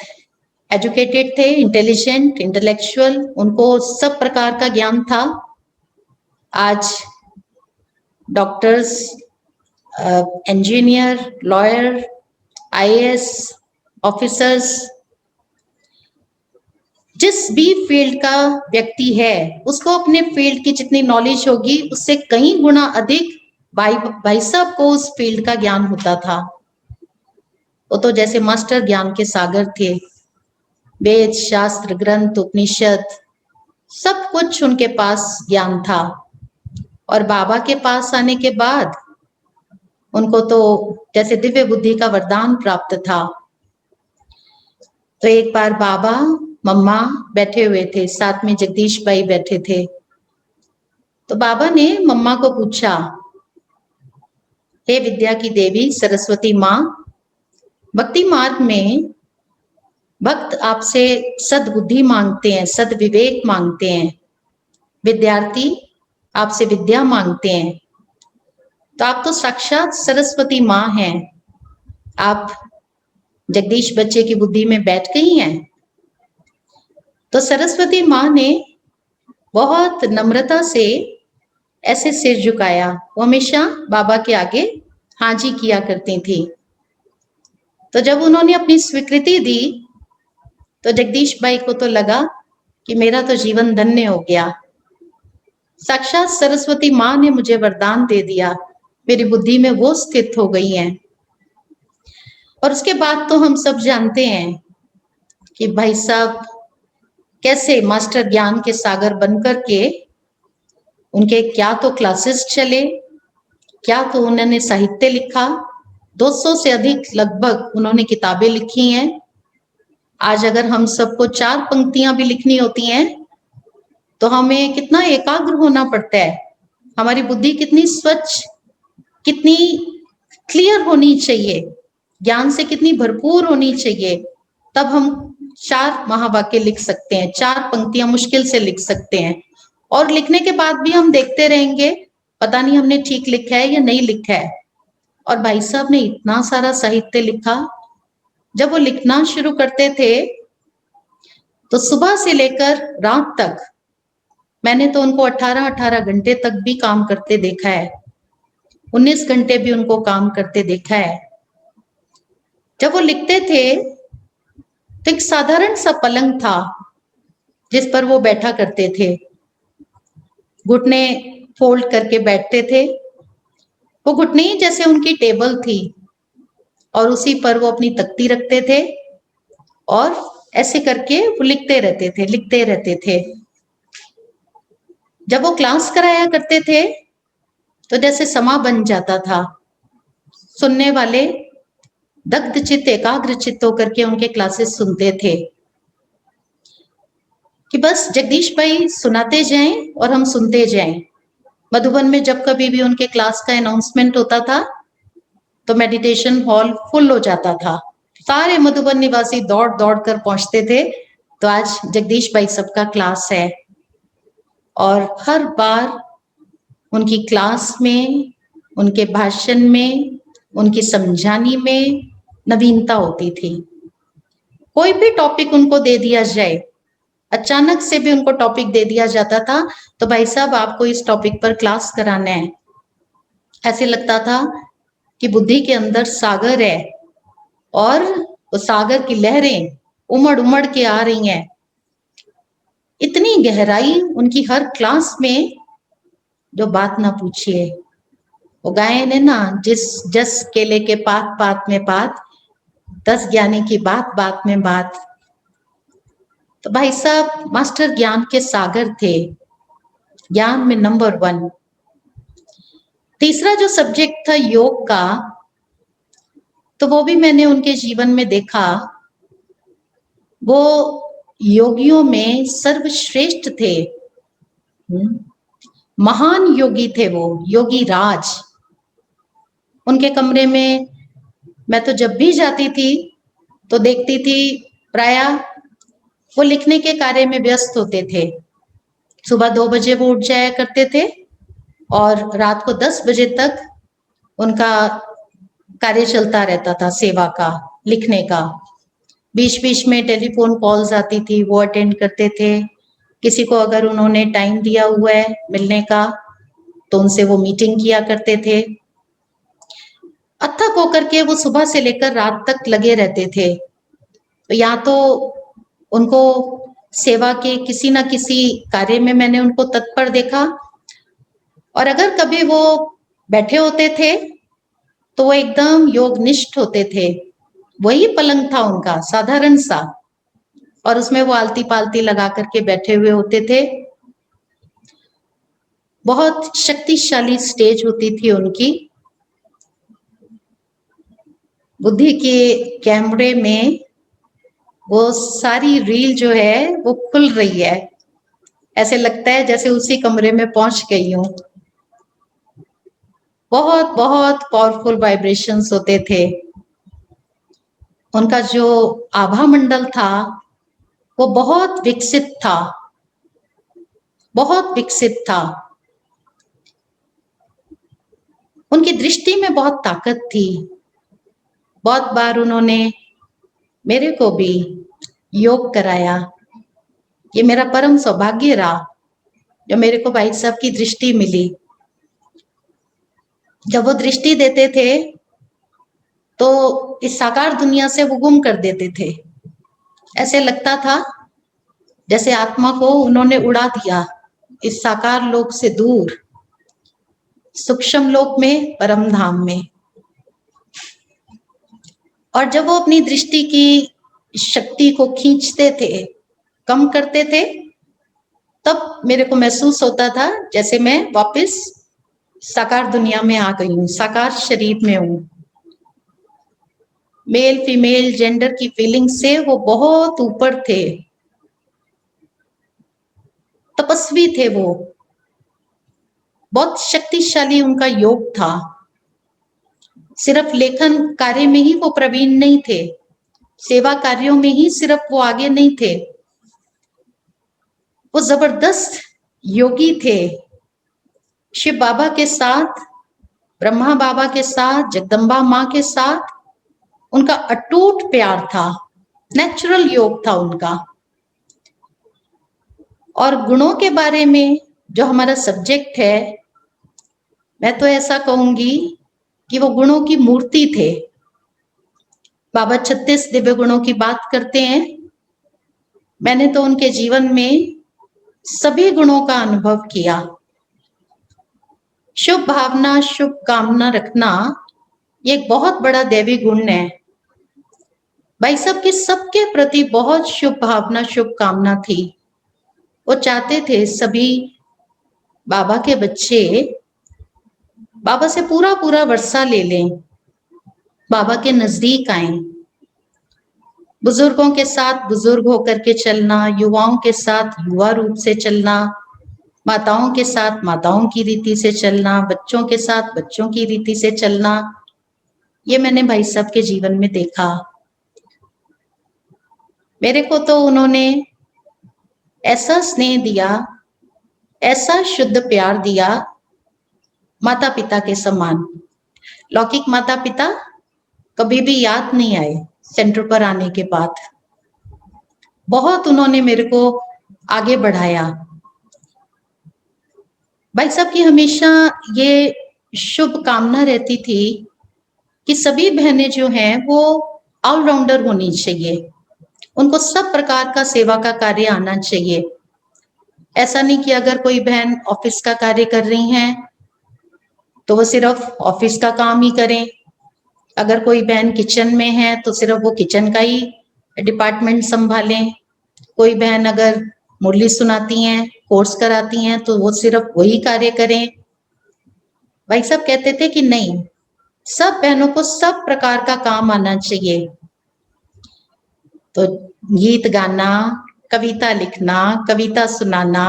एजुकेटेड थे, इंटेलिजेंट, इंटेलेक्चुअल, उनको सब प्रकार का ज्ञान था। आज doctors, engineer, lawyer, IAS officers, जिस भी फील्ड का व्यक्ति है उसको अपने फील्ड की जितनी नॉलेज होगी उससे कई गुना अधिक भाई साहब को उस फील्ड का ज्ञान होता था। वो तो जैसे मास्टर ज्ञान के सागर थे। वेद, शास्त्र, ग्रंथ, उपनिषद, सब कुछ उनके पास ज्ञान था। और बाबा के पास आने के बाद उनको तो जैसे दिव्य बुद्धि का वरदान प्राप्त था। तो एक बार बाबा मम्मा बैठे हुए थे, साथ में जगदीश भाई बैठे थे। तो बाबा ने मम्मा को पूछा, हे विद्या की देवी सरस्वती माँ, भक्ति मार्ग में भक्त आपसे सद्बुद्धि मांगते हैं, सद्विवेक मांगते हैं, विद्यार्थी आपसे विद्या मांगते हैं, तो आप तो साक्षात सरस्वती माँ हैं, आप जगदीश बच्चे की बुद्धि में बैठ गई हैं। तो सरस्वती माँ ने बहुत नम्रता से ऐसे सिर झुकाया। वो हमेशा बाबा के आगे हाँ जी किया करती थी। तो जब उन्होंने अपनी स्वीकृति दी तो जगदीश भाई को तो लगा कि मेरा तो जीवन धन्य हो गया, साक्षात सरस्वती माँ ने मुझे वरदान दे दिया, मेरी बुद्धि में वो स्थित हो गई हैं। और उसके बाद तो हम सब जानते हैं कि भाई साहब कैसे मास्टर ज्ञान के सागर बनकर के उनके क्या तो क्लासेस चले, क्या तो उन्होंने साहित्य लिखा, 200 से अधिक लगभग उन्होंने किताबें लिखी हैं। आज अगर हम सबको 4 पंक्तियां भी लिखनी होती हैं तो हमें कितना एकाग्र होना पड़ता है, हमारी बुद्धि कितनी स्वच्छ, कितनी क्लियर होनी चाहिए, ज्ञान से कितनी भरपूर होनी चाहिए, तब हम 4 महावाक्य लिख सकते हैं, 4 पंक्तियां मुश्किल से लिख सकते हैं। और लिखने के बाद भी हम देखते रहेंगे पता नहीं हमने ठीक लिखा है या नहीं लिखा है। और भाई साहब ने इतना सारा साहित्य लिखा। जब वो लिखना शुरू करते थे तो सुबह से लेकर रात तक मैंने तो उनको 18-18 घंटे तक भी काम करते देखा है, 19 घंटे भी उनको काम करते देखा है। जब वो लिखते थे तो एक साधारण सा पलंग था जिस पर वो बैठा करते थे, घुटने फोल्ड करके बैठते थे। वो घुटने ही जैसे उनकी टेबल थी और उसी पर वो अपनी तख्ती रखते थे और ऐसे करके वो लिखते रहते थे। जब वो क्लास कराया करते थे तो जैसे समा बन जाता था, सुनने वाले दग्ध चित्त एकाग्र चित्त होकर के उनके क्लासेस सुनते थे कि बस जगदीश भाई सुनाते जाएं और हम सुनते जाएं। मधुबन में जब कभी भी उनके क्लास का अनाउंसमेंट होता था तो मेडिटेशन हॉल फुल हो जाता था, सारे मधुबन निवासी दौड़ दौड़ कर पहुंचते थे। तो आज जगदीश भाई सबका क्लास है और हर बार उनकी क्लास में, उनके भाषण में, उनकी समझानी में नवीनता होती थी। कोई भी टॉपिक उनको दे दिया जाए, अचानक से भी उनको टॉपिक दे दिया जाता था तो भाई साहब आपको इस टॉपिक पर क्लास कराना है। ऐसे लगता था कि बुद्धि के अंदर सागर है और वो सागर की लहरें उमड़ उमड़ के आ रही हैं। इतनी गहराई उनकी हर क्लास में, जो बात ना पूछिए। वो गायन है ना, जिस जस केले के पात पात में पात, 10 ज्ञानी की बात बात में बात। तो भाई साहब मास्टर ज्ञान के सागर थे, ज्ञान में नंबर 1। तीसरा जो सब्जेक्ट था योग का, तो वो भी मैंने उनके जीवन में देखा। वो योगियों में सर्वश्रेष्ठ थे, महान योगी थे वो, योगी राज। उनके कमरे में मैं तो जब भी जाती थी तो देखती थी प्रायः वो लिखने के कार्य में व्यस्त होते थे। सुबह 2 बजे वो उठ जाया करते थे और रात को 10 बजे तक उनका कार्य चलता रहता था, सेवा का, लिखने का। बीच बीच में टेलीफोन कॉल्स आती थी, वो अटेंड करते थे। किसी को अगर उन्होंने टाइम दिया हुआ है मिलने का तो उनसे वो मीटिंग किया करते थे। अथक होकर के वो सुबह से लेकर रात तक लगे रहते थे। तो या तो उनको सेवा के किसी ना किसी कार्य में मैंने उनको तत्पर देखा, और अगर कभी वो बैठे होते थे तो वो एकदम योगनिष्ठ होते थे। वही पलंग था उनका, साधारण सा, और उसमें वो आलती पालती लगा करके बैठे हुए होते थे। बहुत शक्तिशाली स्टेज होती थी उनकी। बुद्धि के कैमरे में वो सारी रील जो है वो खुल रही है, ऐसे लगता है जैसे उसी कमरे में पहुंच गई हूँ। बहुत बहुत पावरफुल वाइब्रेशंस होते थे। उनका जो आभा मंडल था वो बहुत विकसित था, बहुत विकसित था। उनकी दृष्टि में बहुत ताकत थी। बहुत बार उन्होंने मेरे को भी योग कराया। ये मेरा परम सौभाग्य रहा जो मेरे को भाई साहब की दृष्टि मिली। जब वो दृष्टि देते थे तो इस साकार दुनिया से वो गुम कर देते थे। ऐसे लगता था जैसे आत्मा को उन्होंने उड़ा दिया इस साकार लोक से दूर, सूक्ष्म लोक में, परम धाम में। और जब वो अपनी दृष्टि की शक्ति को खींचते थे, कम करते थे, तब मेरे को महसूस होता था जैसे मैं वापस साकार दुनिया में आ गई हूँ, साकार शरीर में हूँ। मेल फीमेल जेंडर की फीलिंग से वो बहुत ऊपर थे, तपस्वी थे वो, बहुत शक्तिशाली उनका योग था। सिर्फ लेखन कार्य में ही वो प्रवीण नहीं थे, सेवा कार्यों में ही सिर्फ वो आगे नहीं थे, वो जबरदस्त योगी थे। शिव बाबा के साथ, ब्रह्मा बाबा के साथ, जगदम्बा माँ के साथ उनका अटूट प्यार था, नेचुरल योग था उनका। और गुणों के बारे में जो हमारा सब्जेक्ट है, मैं तो ऐसा कहूंगी कि वो गुणों की मूर्ति थे। बाबा 36 दिव्य गुणों की बात करते हैं। मैंने तो उनके जीवन में सभी गुणों का अनुभव किया। शुभ भावना, शुभ कामना रखना ये एक बहुत बड़ा दैवी गुण है। भाई साहब की सबके प्रति बहुत शुभ भावना, शुभ कामना थी। वो चाहते थे सभी बाबा के बच्चे बाबा से पूरा पूरा वर्षा ले लें, बाबा के नजदीक आए। बुजुर्गों के साथ बुजुर्ग होकर के चलना, युवाओं के साथ युवा रूप से चलना, माताओं के साथ माताओं की रीति से चलना, बच्चों के साथ बच्चों की रीति से चलना, ये मैंने भाई साहब के जीवन में देखा। मेरे को तो उन्होंने ऐसा स्नेह दिया, ऐसा शुद्ध प्यार दिया, माता पिता के समान। लौकिक माता पिता कभी भी याद नहीं आए सेंटर पर आने के बाद। बहुत उन्होंने मेरे को आगे बढ़ाया। भाई साहब की हमेशा ये शुभ कामना रहती थी कि सभी बहनें जो हैं वो ऑलराउंडर होनी चाहिए, उनको सब प्रकार का सेवा का कार्य आना चाहिए। ऐसा नहीं कि अगर कोई बहन ऑफिस का कार्य कर रही हैं तो वो सिर्फ ऑफिस का काम ही करें, अगर कोई बहन किचन में है तो सिर्फ वो किचन का ही डिपार्टमेंट संभालें, कोई बहन अगर मुरली सुनाती हैं, कोर्स कराती हैं तो वो सिर्फ वही कार्य करें। भाई साहब कहते थे कि नहीं, सब बहनों को सब प्रकार का काम आना चाहिए। तो गीत गाना, कविता लिखना, कविता सुनाना,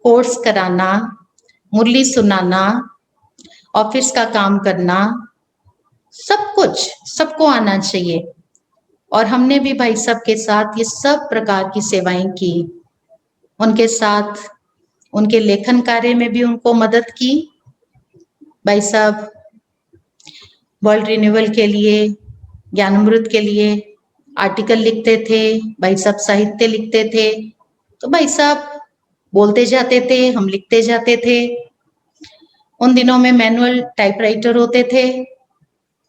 कोर्स कराना, मुरली सुनाना, ऑफिस का काम करना, सब कुछ सबको आना चाहिए। और हमने भी भाई साहब के साथ ये सब प्रकार की सेवाएं की। उनके साथ उनके लेखन कार्य में भी उनको मदद की। भाई साहब वर्ल्ड रिन्यूअल के लिए, ज्ञानामृत के लिए आर्टिकल लिखते थे, भाई साहब साहित्य लिखते थे। तो भाई साहब बोलते जाते थे, हम लिखते जाते थे। उन दिनों में मैनुअल टाइपराइटर होते थे,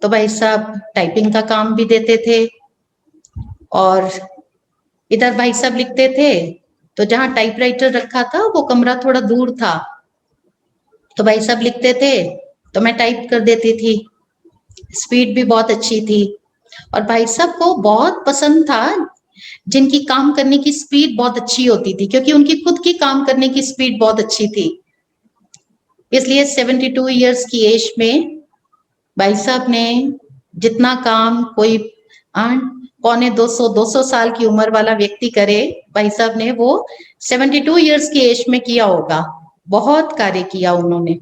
तो भाई साहब टाइपिंग का काम भी देते थे। और इधर भाई साहब लिखते थे तो जहाँ टाइपराइटर रखा था वो कमरा थोड़ा दूर था, तो भाई साहब लिखते थे तो मैं टाइप कर देती थी। स्पीड भी बहुत अच्छी थी। और भाई साहब को बहुत पसंद था जिनकी काम करने की स्पीड बहुत अच्छी होती थी, क्योंकि उनकी खुद की काम करने की स्पीड बहुत अच्छी थी। इसलिए 72 इयर्स की एज में भाई साहब ने जितना काम कोई पौने 200 साल की उम्र वाला व्यक्ति करे, भाई साहब ने वो 72 इयर्स की एज में किया होगा। बहुत कार्य किया उन्होंने।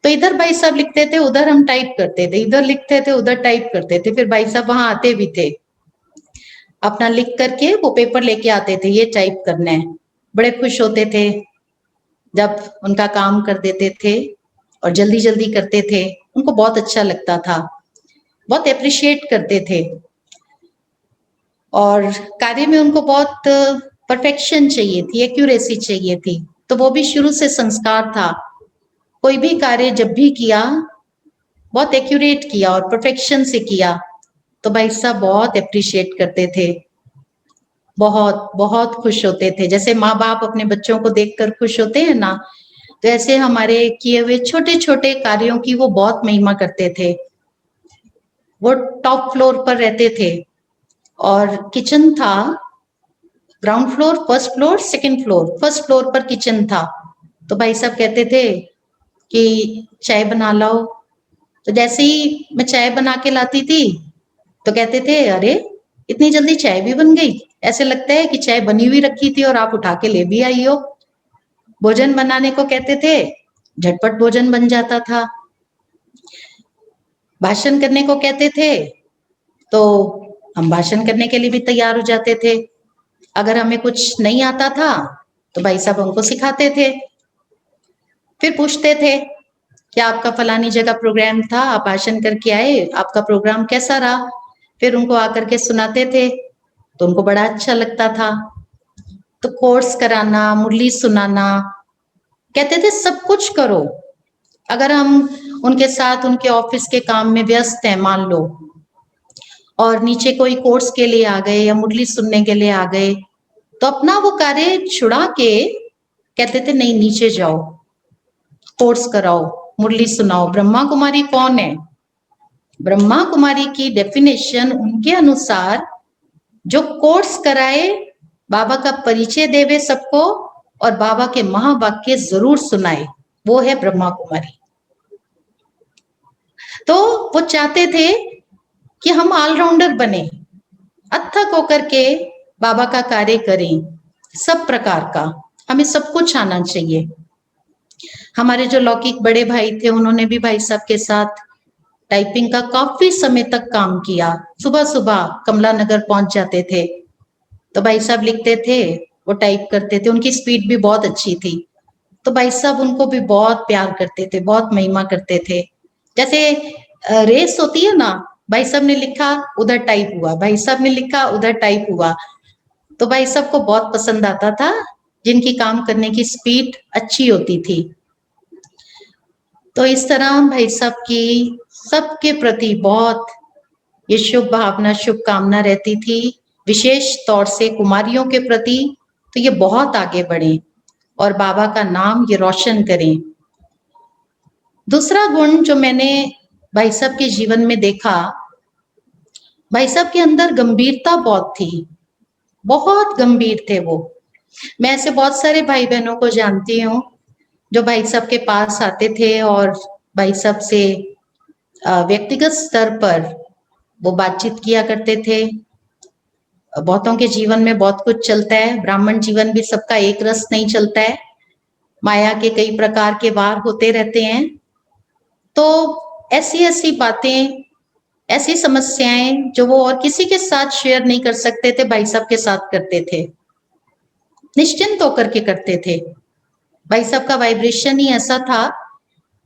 तो इधर भाई साहब लिखते थे, उधर हम टाइप करते थे, इधर लिखते थे, उधर टाइप करते थे। फिर भाई साहब वहां आते भी थे, अपना लिख करके वो पेपर लेके आते थे, ये टाइप करना है। बड़े खुश होते थे जब उनका काम कर देते थे और जल्दी जल्दी करते थे। उनको बहुत अच्छा लगता था, बहुत अप्रिशिएट करते थे। और कार्य में उनको बहुत परफेक्शन चाहिए थी, एक्यूरेसी चाहिए थी। तो वो भी शुरू से संस्कार था। कोई भी कार्य जब भी किया, बहुत एक्यूरेट किया और परफेक्शन से किया। तो भाई साहब बहुत अप्रिशिएट करते थे, बहुत बहुत खुश होते थे। जैसे माँ बाप अपने बच्चों को देखकर खुश होते हैं ना, तो ऐसे हमारे किए हुए छोटे छोटे कार्यों की वो बहुत महिमा करते थे। वो टॉप फ्लोर पर रहते थे और किचन था, ground floor, first floor, second floor. First floor पर किचन था। तो भाई साहब कहते थे कि चाय बना लाओ। तो जैसे ही मैं चाय बना के लाती थी तो कहते थे, अरे इतनी जल्दी चाय भी बन गई, ऐसे लगता है कि चाय बनी हुई रखी थी और आप उठा के ले भी आई हो। भोजन बनाने को कहते थे, झटपट भोजन बन जाता था। भाषण करने को कहते थे तो हम भाषण करने के लिए भी तैयार हो जाते थे। अगर हमें कुछ नहीं आता था तो भाई साहब हमको सिखाते थे। फिर पूछते थे कि आपका फलानी जगह प्रोग्राम था, आप भाषण करके आए, आपका प्रोग्राम कैसा रहा? फिर उनको आकर के सुनाते थे तो उनको बड़ा अच्छा लगता था। तो कोर्स कराना, मुरली सुनाना, कहते थे सब कुछ करो। अगर हम उनके साथ उनके ऑफिस के काम में व्यस्त हैं मान लो, और नीचे कोई कोर्स के लिए आ गए या मुरली सुनने के लिए आ गए, तो अपना वो कार्य छुड़ा के कहते थे नहीं नीचे जाओ, कोर्स कराओ, मुरली सुनाओ। ब्रह्मा कुमारी कौन है? ब्रह्मा कुमारी की डेफिनेशन उनके अनुसार जो कोर्स कराए, बाबा का परिचय देवे सबको और बाबा के महावाक्य जरूर सुनाए, वो है ब्रह्मा कुमारी। तो वो चाहते थे कि हम ऑलराउंडर बने, अथक होकर के बाबा का कार्य करें, सब प्रकार का हमें सब कुछ आना चाहिए। हमारे जो लौकिक बड़े भाई थे उन्होंने भी भाई साहब के साथ टाइपिंग का काफी समय तक काम किया। सुबह सुबह कमला नगर पहुंच जाते थे तो भाई साहब लिखते थे, वो टाइप करते थे। उनकी स्पीड भी बहुत अच्छी थी, तो भाई साहब उनको भी बहुत प्यार करते थे, बहुत महिमा करते थे। जैसे रेस होती है ना, भाई साहब ने लिखा उधर टाइप हुआ, भाई साहब ने लिखा उधर टाइप हुआ। तो भाई साहब को बहुत पसंद आता था जिनकी काम करने की स्पीड अच्छी होती थी। तो इस तरह भाई साहब की सबके प्रति बहुत ये शुभ भावना, शुभकामना रहती थी। विशेष तौर से कुमारियों के प्रति तो ये बहुत आगे बढ़े और बाबा का नाम ये रोशन करें। दूसरा गुण जो मैंने भाई साहब के जीवन में देखा, भाई साहब के अंदर गंभीरता बहुत थी, बहुत गंभीर थे वो। मैं ऐसे बहुत सारे भाई बहनों को जानती हूँ जो भाई साहब के पास आते थे और भाई साहब से व्यक्तिगत स्तर पर वो बातचीत किया करते थे। बहुतों के जीवन में बहुत कुछ चलता है, ब्राह्मण जीवन भी सबका एक रस नहीं चलता है, माया के कई प्रकार के वार होते रहते हैं। तो ऐसी ऐसी बातें, ऐसी समस्याएं जो वो और किसी के साथ शेयर नहीं कर सकते थे, भाई साहब के साथ करते थे, निश्चिंत होकर के करते थे। भाई साहब का वाइब्रेशन ही ऐसा था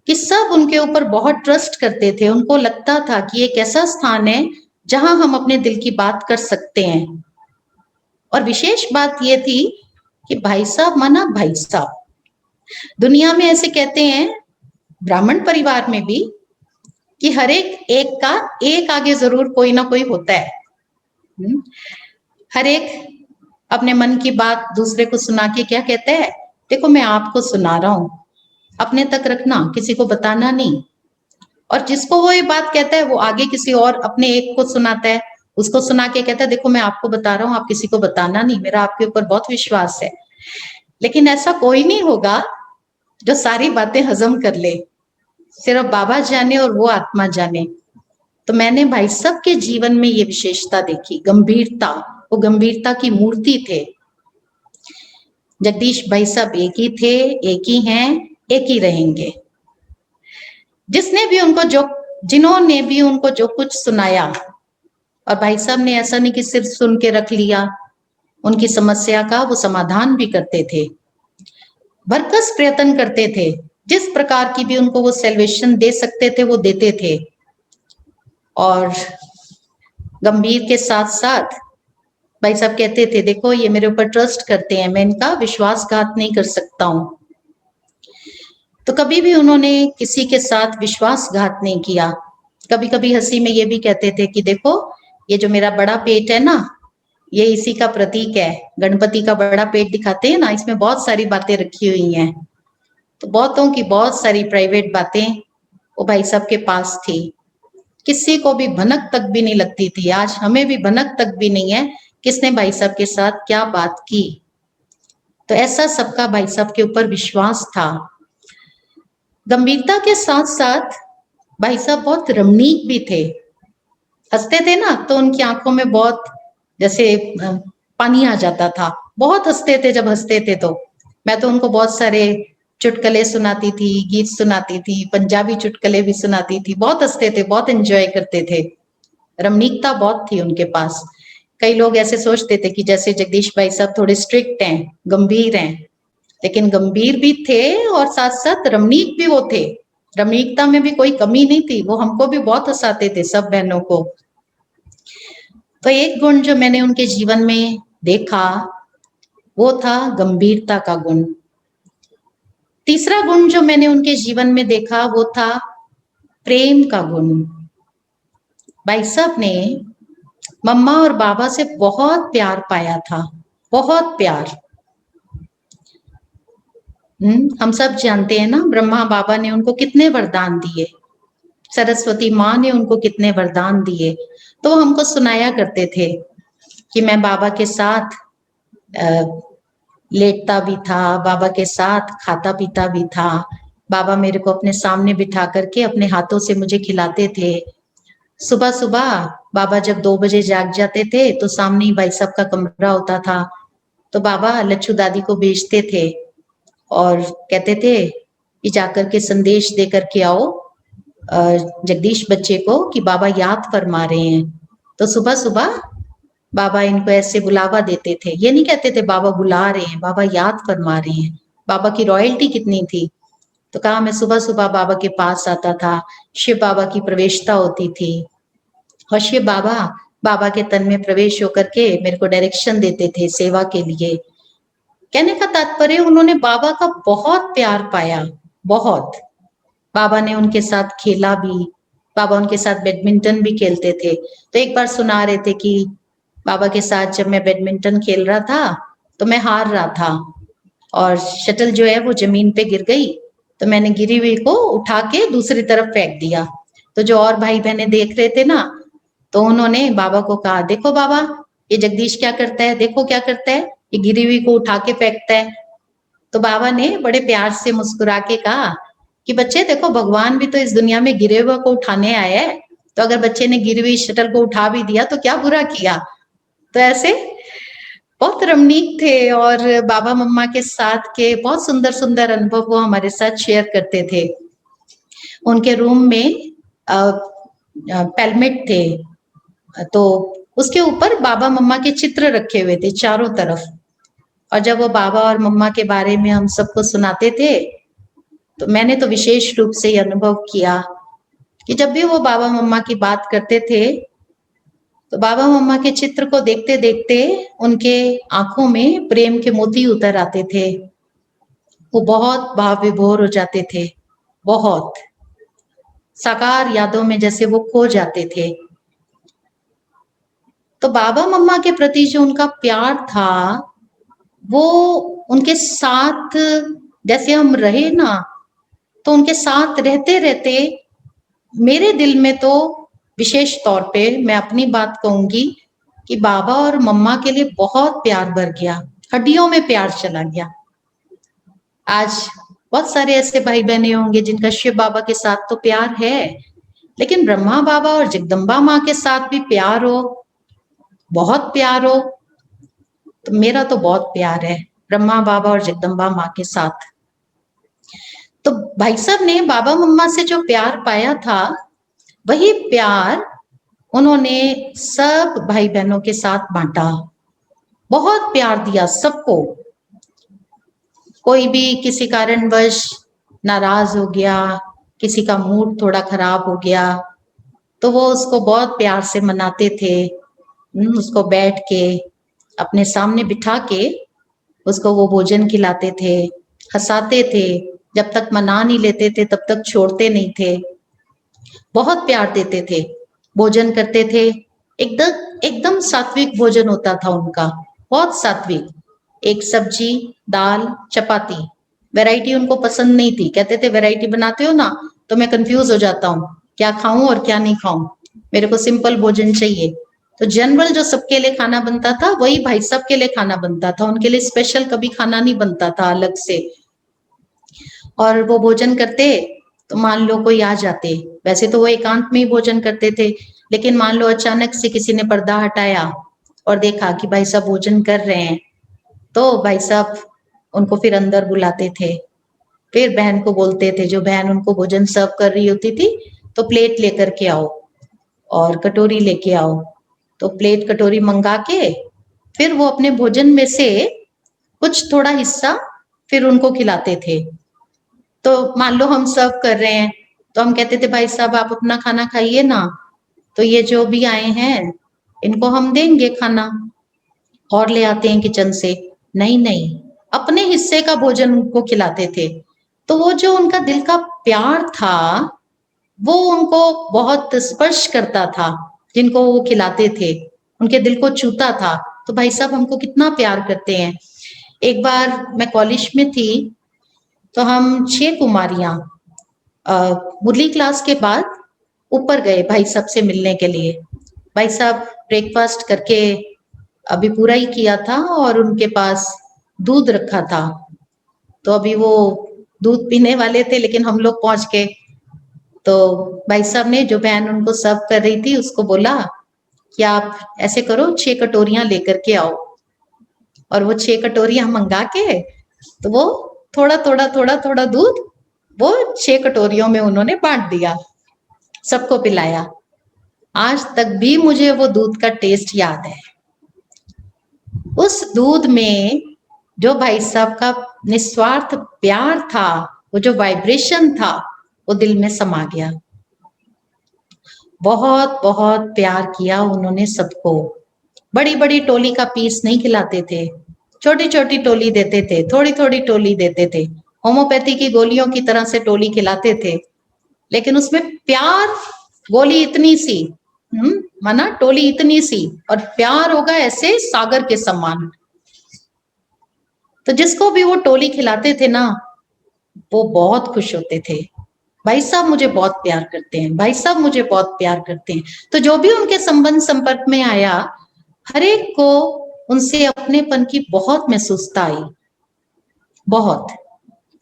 कि सब उनके ऊपर बहुत ट्रस्ट करते थे। उनको लगता था कि एक ऐसा स्थान है जहां हम अपने दिल की बात कर सकते हैं। और विशेष बात यह थी कि भाई साहब माना भाई साहब। दुनिया में ऐसे कहते हैं, ब्राह्मण परिवार में भी, कि हर एक का एक आगे जरूर कोई ना कोई होता है। हर एक अपने मन की बात दूसरे को सुना के क्या कहता है, देखो मैं आपको सुना रहा हूं, अपने तक रखना, किसी को बताना नहीं। और जिसको वो ये बात कहता है वो आगे किसी और अपने एक को सुनाता है, उसको सुना के कहता है देखो मैं आपको बता रहा हूं, आप किसी को बताना नहीं, मेरा आपके ऊपर बहुत विश्वास है। लेकिन ऐसा कोई नहीं होगा जो सारी बातें हजम कर ले, सिर्फ बाबा जाने और वो आत्मा जाने। तो मैंने भाई साहब के जीवन में ये विशेषता देखी, गंभीरता। वो गंभीरता की मूर्ति थे। जगदीश भाई साहब एक ही थे, एक ही हैं, एक ही रहेंगे। जिन्होंने भी उनको जो कुछ सुनाया, और भाई साहब ने ऐसा नहीं कि सिर्फ सुन के रख लिया, उनकी समस्या का वो समाधान भी करते थे, भरकस प्रयत्न करते थे। जिस प्रकार की भी उनको वो सैल्वेशन दे सकते थे वो देते थे। और गंभीर के साथ साथ भाई साहब कहते थे, देखो ये मेरे ऊपर ट्रस्ट करते हैं, मैं इनका विश्वासघात नहीं कर सकता हूं। तो कभी भी उन्होंने किसी के साथ विश्वासघात नहीं किया। कभी कभी हंसी में ये भी कहते थे कि देखो ये जो मेरा बड़ा पेट है ना, ये इसी का प्रतीक है। गणपति का बड़ा पेट दिखाते हैं ना, इसमें बहुत सारी बातें रखी हुई हैं। तो बहुतों की बहुत सारी प्राइवेट बातें वो भाई साहब के पास थी, किसी को भी भनक तक भी नहीं लगती थी। आज हमें भी भनक तक भी नहीं है किसने भाई साहब के साथ क्या बात की। तो ऐसा सबका भाई साहब के ऊपर विश्वास था। गंभीरता के साथ साथ भाई साहब बहुत रमणीक भी थे। हंसते थे ना तो उनकी आंखों में बहुत जैसे पानी आ जाता था। बहुत हंसते थे जब हंसते थे। तो मैं तो उनको बहुत सारे चुटकुले सुनाती थी, गीत सुनाती थी, पंजाबी चुटकुले भी सुनाती थी। बहुत हंसते थे, बहुत एंजॉय करते थे। रमणीकता बहुत थी उनके पास। कई लोग ऐसे सोचते थे कि जैसे जगदीश भाई साहब थोड़े स्ट्रिक्ट हैं, गंभीर हैं, लेकिन गंभीर भी थे और साथ साथ रमणीक भी वो थे। रमणीकता में भी कोई कमी नहीं थी। वो हमको भी बहुत हंसाते थे, सब बहनों को। तो एक गुण जो मैंने उनके जीवन में देखा वो था गंभीरता का गुण। तीसरा गुण जो मैंने उनके जीवन में देखा वो था प्रेम का गुण। भाई साहब ने मम्मा और बाबा से बहुत प्यार पाया था, बहुत प्यार। हम सब जानते हैं ना, ब्रह्मा बाबा ने उनको कितने वरदान दिए, सरस्वती माँ ने उनको कितने वरदान दिए। तो वो हमको सुनाया करते थे कि मैं बाबा के साथ लेटता भी था, बाबा के साथ खाता पीता भी था। बाबा मेरे को अपने सामने बिठा करके अपने हाथों से मुझे खिलाते थे। सुबह सुबह बाबा जब 2 बजे जाग जाते थे तो सामने ही भाई साहब का कमरा होता था। तो बाबा लच्छू दादी को भेजते थे और कहते थे कि जाकर के संदेश दे करके आओ जगदीश बच्चे को कि बाबा याद फरमा रहे हैं। तो सुबह सुबह बाबा इनको ऐसे बुलावा देते थे। ये नहीं कहते थे बाबा बुला रहे हैं, बाबा याद फरमा रहे हैं। बाबा की रॉयल्टी कितनी थी। तो कहा मैं सुबह सुबह बाबा के पास आता था, शिव बाबा की प्रवेशता होती थी और शिव बाबा बाबा के तन में प्रवेश होकर के मेरे को डायरेक्शन देते थे सेवा के लिए। कहने का तात्पर्य उन्होंने बाबा का बहुत प्यार पाया, बहुत। बाबा ने उनके साथ खेला भी, बाबा उनके साथ बैडमिंटन भी खेलते थे। तो एक बार सुना रहे थे कि बाबा के साथ जब मैं बैडमिंटन खेल रहा था तो मैं हार रहा था और शटल जो है वो जमीन पे गिर गई। तो मैंने गिरी हुई को उठा के दूसरी तरफ फेंक दिया। तो जो और भाई बहने देख रहे थे ना, तो उन्होंने बाबा को कहा, देखो बाबा ये जगदीश क्या करता है, देखो क्या करता है, ये गिरी हुई को उठा के फेंकता है। तो बाबा ने बड़े प्यार से मुस्कुरा के कहा कि बच्चे देखो, भगवान भी तो इस दुनिया में गिरे हुए को उठाने आया है। तो अगर बच्चे ने गिरी हुई शटल को उठा भी दिया तो क्या बुरा किया। तो ऐसे बहुत रमणीक थे और बाबा मम्मा के साथ के बहुत सुंदर सुंदर अनुभव वो हमारे साथ शेयर करते थे। उनके रूम में पेलमेट थे, तो उसके ऊपर बाबा मम्मा के चित्र रखे हुए थे चारों तरफ। और जब वो बाबा और मम्मा के बारे में हम सबको सुनाते थे तो मैंने तो विशेष रूप से ये अनुभव किया कि जब भी वो बाबा मम्मा की बात करते थे तो बाबा मम्मा के चित्र को देखते देखते उनके आंखों में प्रेम के मोती उतर आते थे। वो बहुत भाव विभोर हो जाते थे, बहुत साकार यादों में जैसे वो खो जाते थे। तो बाबा मम्मा के प्रति जो उनका प्यार था वो उनके साथ जैसे हम रहे ना, तो उनके साथ रहते रहते मेरे दिल में तो विशेष तौर पे मैं अपनी बात कहूंगी कि बाबा और मम्मा के लिए बहुत प्यार भर गया, हड्डियों में प्यार चला गया। आज बहुत सारे ऐसे भाई बहने होंगे जिनका शिव बाबा के साथ तो प्यार है, लेकिन ब्रह्मा बाबा और जगदम्बा माँ के साथ भी प्यार हो, बहुत प्यार हो, तो मेरा तो बहुत प्यार है ब्रह्मा बाबा और जगदम्बा माँ के साथ। तो भाई साहब ने बाबा मम्मा से जो प्यार पाया था, वही प्यार उन्होंने सब भाई बहनों के साथ बांटा, बहुत प्यार दिया सबको। कोई भी किसी कारणवश नाराज हो गया, किसी का मूड थोड़ा खराब हो गया, तो वो उसको बहुत प्यार से मनाते थे। उसको बैठ के अपने सामने बिठा के उसको वो भोजन खिलाते थे, हंसाते थे। जब तक मना नहीं लेते थे तब तक छोड़ते नहीं थे, बहुत प्यार देते थे। भोजन करते थे, एकदम एकदम सात्विक भोजन होता था उनका, बहुत सात्विक। एक सब्जी, दाल, चपाती, वैरायटी उनको पसंद नहीं थी। कहते थे वैरायटी बनाते हो ना तो मैं कंफ्यूज हो जाता हूँ, क्या खाऊं और क्या नहीं खाऊं, मेरे को सिंपल भोजन चाहिए। तो जनरल जो सबके लिए खाना बनता था वही भाई साहब के लिए खाना बनता था, उनके लिए स्पेशल कभी खाना नहीं बनता था अलग से। और वो भोजन करते तो मान लो कोई आ जाते, वैसे तो वो एकांत में ही भोजन करते थे, लेकिन मान लो अचानक से किसी ने पर्दा हटाया और देखा कि भाई साहब भोजन कर रहे हैं, तो भाई साहब उनको फिर अंदर बुलाते थे। फिर बहन को बोलते थे, जो बहन उनको भोजन सर्व कर रही होती थी, तो प्लेट लेकर के आओ और कटोरी लेके आओ। तो प्लेट कटोरी मंगा के फिर वो अपने भोजन में से कुछ थोड़ा हिस्सा फिर उनको खिलाते थे। तो मान लो हम सर्व कर रहे हैं तो हम कहते थे भाई साहब आप अपना खाना खाइए ना, तो ये जो भी आए हैं इनको हम देंगे खाना। और ले आते हैं किचन से, नहीं नहीं, अपने हिस्से का भोजन उनको खिलाते थे। तो वो जो उनका दिल का प्यार था वो उनको बहुत स्पर्श करता था, जिनको वो खिलाते थे उनके दिल को छूता था। तो भाई साहब हमको कितना प्यार करते हैं। एक बार मैं कॉलेज में थी, तो हम 6 कुमारियां मुरली क्लास के बाद ऊपर गए भाई साहब से मिलने के लिए। भाई साहब ब्रेकफास्ट करके अभी पूरा ही किया था और उनके पास दूध रखा था, तो अभी वो दूध पीने वाले थे, लेकिन हम लोग पहुंच गए। तो भाई साहब ने, जो बहन उनको सर्व कर रही थी, उसको बोला कि आप ऐसे करो 6 कटोरियां लेकर के आओ। और वो 6 कटोरियां मंगा के तो वो थोड़ा थोड़ा थोड़ा थोड़ा दूध वो 6 कटोरियों में उन्होंने बांट दिया, सबको पिलाया। आज तक भी मुझे वो दूध का टेस्ट याद है। उस दूध में जो भाई साहब का निस्वार्थ प्यार था, वो जो वाइब्रेशन था, वो दिल में समा गया। बहुत बहुत प्यार किया उन्होंने सबको। बड़ी बड़ी टोली का पीस नहीं खिलाते थे, छोटी छोटी टोली देते थे, थोड़ी थोड़ी टोली देते थे, होम्योपैथी की गोलियों की तरह से टोली खिलाते थे, लेकिन उसमें प्यार, गोली इतनी सी, माना टोली इतनी सी, और प्यार होगा ऐसे सागर के समान। तो जिसको भी वो टोली खिलाते थे ना, वो बहुत खुश होते थे। भाई साहब मुझे बहुत प्यार करते हैं, भाई साहब मुझे बहुत प्यार करते हैं। तो जो भी उनके संपर्क में आया, हर एक को उनसे अपनेपन की बहुत महसूसता आई, बहुत।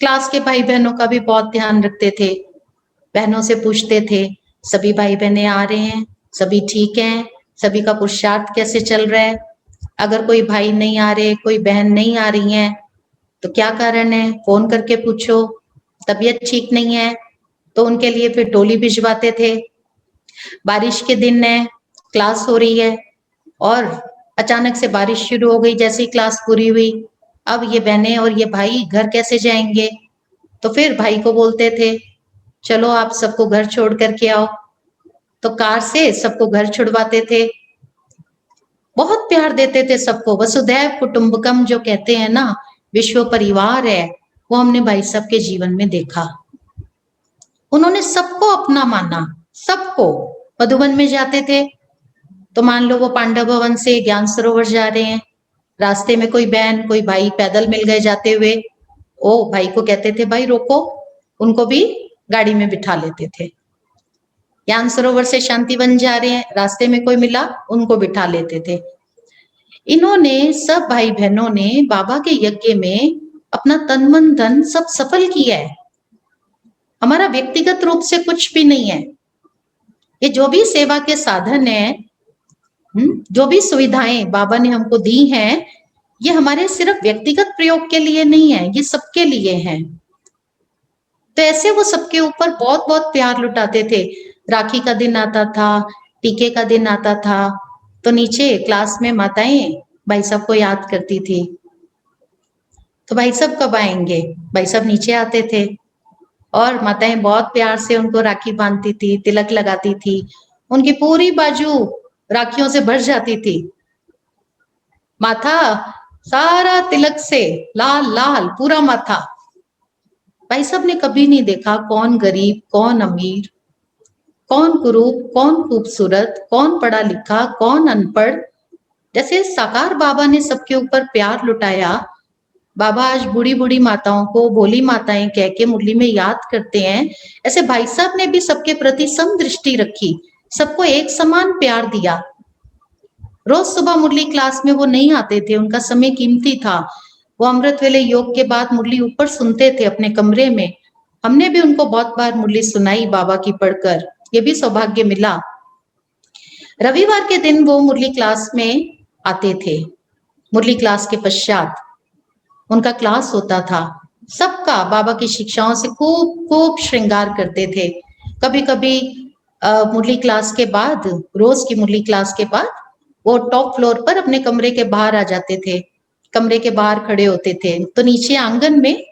क्लास के भाई बहनों का भी बहुत ध्यान रखते थे, बहनों से पूछते थे सभी भाई बहनें आ रहे हैं, सभी ठीक हैं, सभी का पुरुषार्थ कैसे चल रहा है। अगर कोई भाई नहीं आ रहे, कोई बहन नहीं आ रही है, तो क्या कारण है, फोन करके पूछो। तबीयत ठीक नहीं है तो उनके लिए फिर टोली भिजवाते थे। बारिश के दिन है, क्लास हो रही है और अचानक से बारिश शुरू हो गई, जैसे ही क्लास पूरी हुई, अब ये बहनें और ये भाई घर कैसे जाएंगे। तो फिर भाई को बोलते थे चलो आप सबको घर छोड़ करके आओ, तो कार से सबको घर छुड़वाते थे। बहुत प्यार देते थे सबको। वसुधैव कुटुंबकम जो कहते हैं ना, विश्व परिवार है, वो हमने भाई साहब के जीवन में देखा। उन्होंने सबको अपना माना, सबको। मधुबन में जाते थे तो मान लो वो पांडव भवन से ज्ञान सरोवर जा रहे हैं, रास्ते में कोई बहन कोई भाई पैदल मिल गए जाते हुए, ओ भाई को कहते थे भाई रोको, उनको भी गाड़ी में बिठा लेते थे। ज्ञान सरोवर से शांतिवन जा रहे हैं, रास्ते में कोई मिला, उनको बिठा लेते थे। इन्होंने सब भाई बहनों ने बाबा के यज्ञ में अपना तन मन धन सब सफल किया है। हमारा व्यक्तिगत रूप से कुछ भी नहीं है, ये जो भी सेवा के साधन है, जो भी सुविधाएं बाबा ने हमको दी हैं, ये हमारे सिर्फ व्यक्तिगत प्रयोग के लिए नहीं है, ये सबके लिए है। तो ऐसे वो सबके ऊपर बहुत बहुत प्यार लुटाते थे। राखी का दिन आता था, टीके का दिन आता था, तो नीचे क्लास में माताएं भाई साहब को याद करती थी। तो भाई साहब कब आएंगे? भाई साहब नीचे आते थे और माताएं बहुत प्यार से उनको राखी बांधती थी, तिलक लगाती थी। उनकी पूरी बाजू राखियों से भर जाती थी, माथा सारा तिलक से लाल लाल पूरा माथा। भाई साहब ने कभी नहीं देखा कौन गरीब, कौन अमीर, कौन कुरूप, कौन खूबसूरत, कौन पढ़ा लिखा, कौन अनपढ़। जैसे साकार बाबा ने सबके ऊपर प्यार लुटाया, बाबा आज बूढ़ी बूढ़ी माताओं को भोली माताएं कह के मुरली में याद करते हैं, ऐसे भाई साहब ने भी सबके प्रति सम दृष्टि रखी, सबको एक समान प्यार दिया। रोज सुबह मुरली क्लास में वो नहीं आते थे, उनका समय कीमती था। वो अमृत वेले योग के बाद मुरली ऊपर सुनते थे अपने कमरे में। हमने भी उनको बहुत बार मुरली सुनाई बाबा की पढ़कर, ये भी सौभाग्य मिला। रविवार के दिन वो मुरली क्लास में आते थे। मुरली क्लास के पश्चात उनका क्लास होता था। सबका बाबा की शिक्षाओं से खूब खूब श्रृंगार करते थे। कभी कभी मुरली क्लास के बाद, रोज की मुरली क्लास के बाद वो टॉप फ्लोर पर अपने कमरे के बाहर आ जाते थे, कमरे के बाहर खड़े होते थे। तो नीचे आंगन में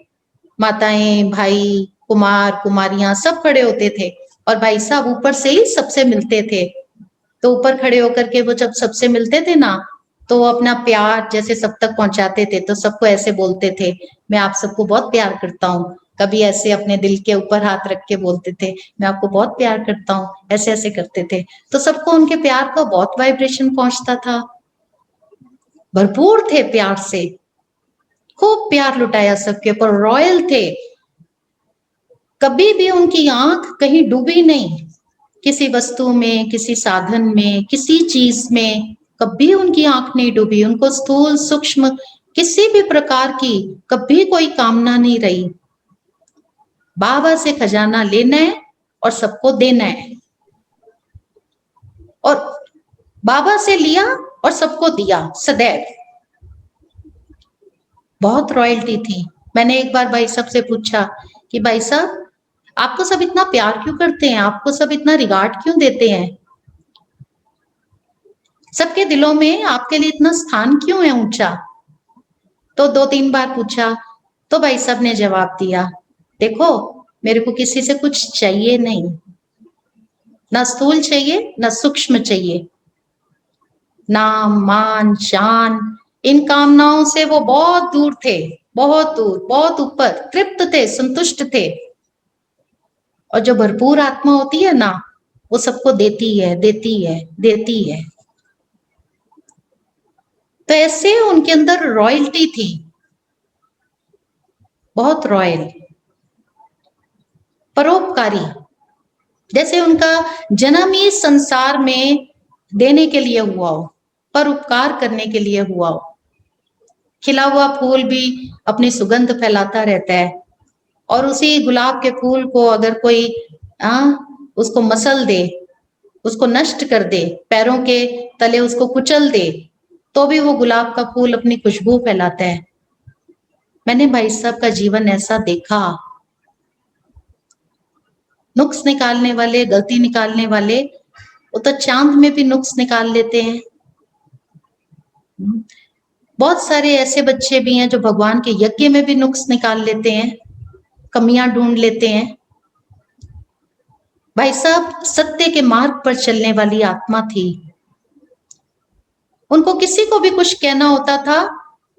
माताएं, भाई, कुमार, कुमारियां सब खड़े होते थे और भाई साहब ऊपर से ही सबसे मिलते थे। तो ऊपर खड़े होकर के वो जब सबसे मिलते थे ना, तो वो अपना प्यार जैसे सब तक पहुंचाते थे। तो सबको ऐसे बोलते थे, मैं आप सबको बहुत प्यार करता हूँ। कभी ऐसे अपने दिल के ऊपर हाथ रख के बोलते थे, मैं आपको बहुत प्यार करता हूँ, ऐसे ऐसे करते थे। तो सबको उनके प्यार का बहुत वाइब्रेशन पहुंचता था, भरपूर थे प्यार से, खूब प्यार लुटाया सबके ऊपर, रॉयल थे। कभी भी उनकी आंख कहीं डूबी नहीं, किसी वस्तु में, किसी साधन में, किसी चीज में कभी उनकी आंख नहीं डूबी। उनको स्थूल सूक्ष्म किसी भी प्रकार की कभी कोई कामना नहीं रही। बाबा से खजाना लेना है और सबको देना है, और बाबा से लिया और सबको दिया सदैव। बहुत रॉयल्टी थी। मैंने एक बार भाई साहब से पूछा कि भाई साहब आपको सब इतना प्यार क्यों करते हैं, आपको सब इतना रिगार्ड क्यों देते हैं, सबके दिलों में आपके लिए इतना स्थान क्यों है ऊंचा? तो 2-3 बार पूछा तो भाई साहब ने जवाब दिया, देखो मेरे को किसी से कुछ चाहिए नहीं, ना स्थूल चाहिए ना सूक्ष्म चाहिए, नाम मान शान इन कामनाओं से वो बहुत दूर थे, बहुत दूर, बहुत ऊपर, तृप्त थे, संतुष्ट थे। और जो भरपूर आत्मा होती है ना, वो सबको देती है, देती है, देती है। तो ऐसे उनके अंदर रॉयल्टी थी, बहुत रॉयल, परोपकारी। जैसे उनका जन्म ही संसार में देने के लिए हुआ हो, परोपकार करने के लिए हुआ हो। खिला हुआ फूल भी अपनी सुगंध फैलाता रहता है, और उसी गुलाब के फूल को अगर कोई उसको मसल दे, उसको नष्ट कर दे, पैरों के तले उसको कुचल दे, तो भी वो गुलाब का फूल अपनी खुशबू फैलाता है। मैंने भाई साहब का जीवन ऐसा देखा। नुक्स निकालने वाले, गलती निकालने वाले, वो तो चांद में भी नुक्स निकाल लेते हैं। बहुत सारे ऐसे बच्चे भी हैं जो भगवान के यज्ञ में भी नुक्स निकाल लेते हैं, कमियां ढूंढ लेते हैं। भाई साहब सत्य के मार्ग पर चलने वाली आत्मा थी। उनको किसी को भी कुछ कहना होता था,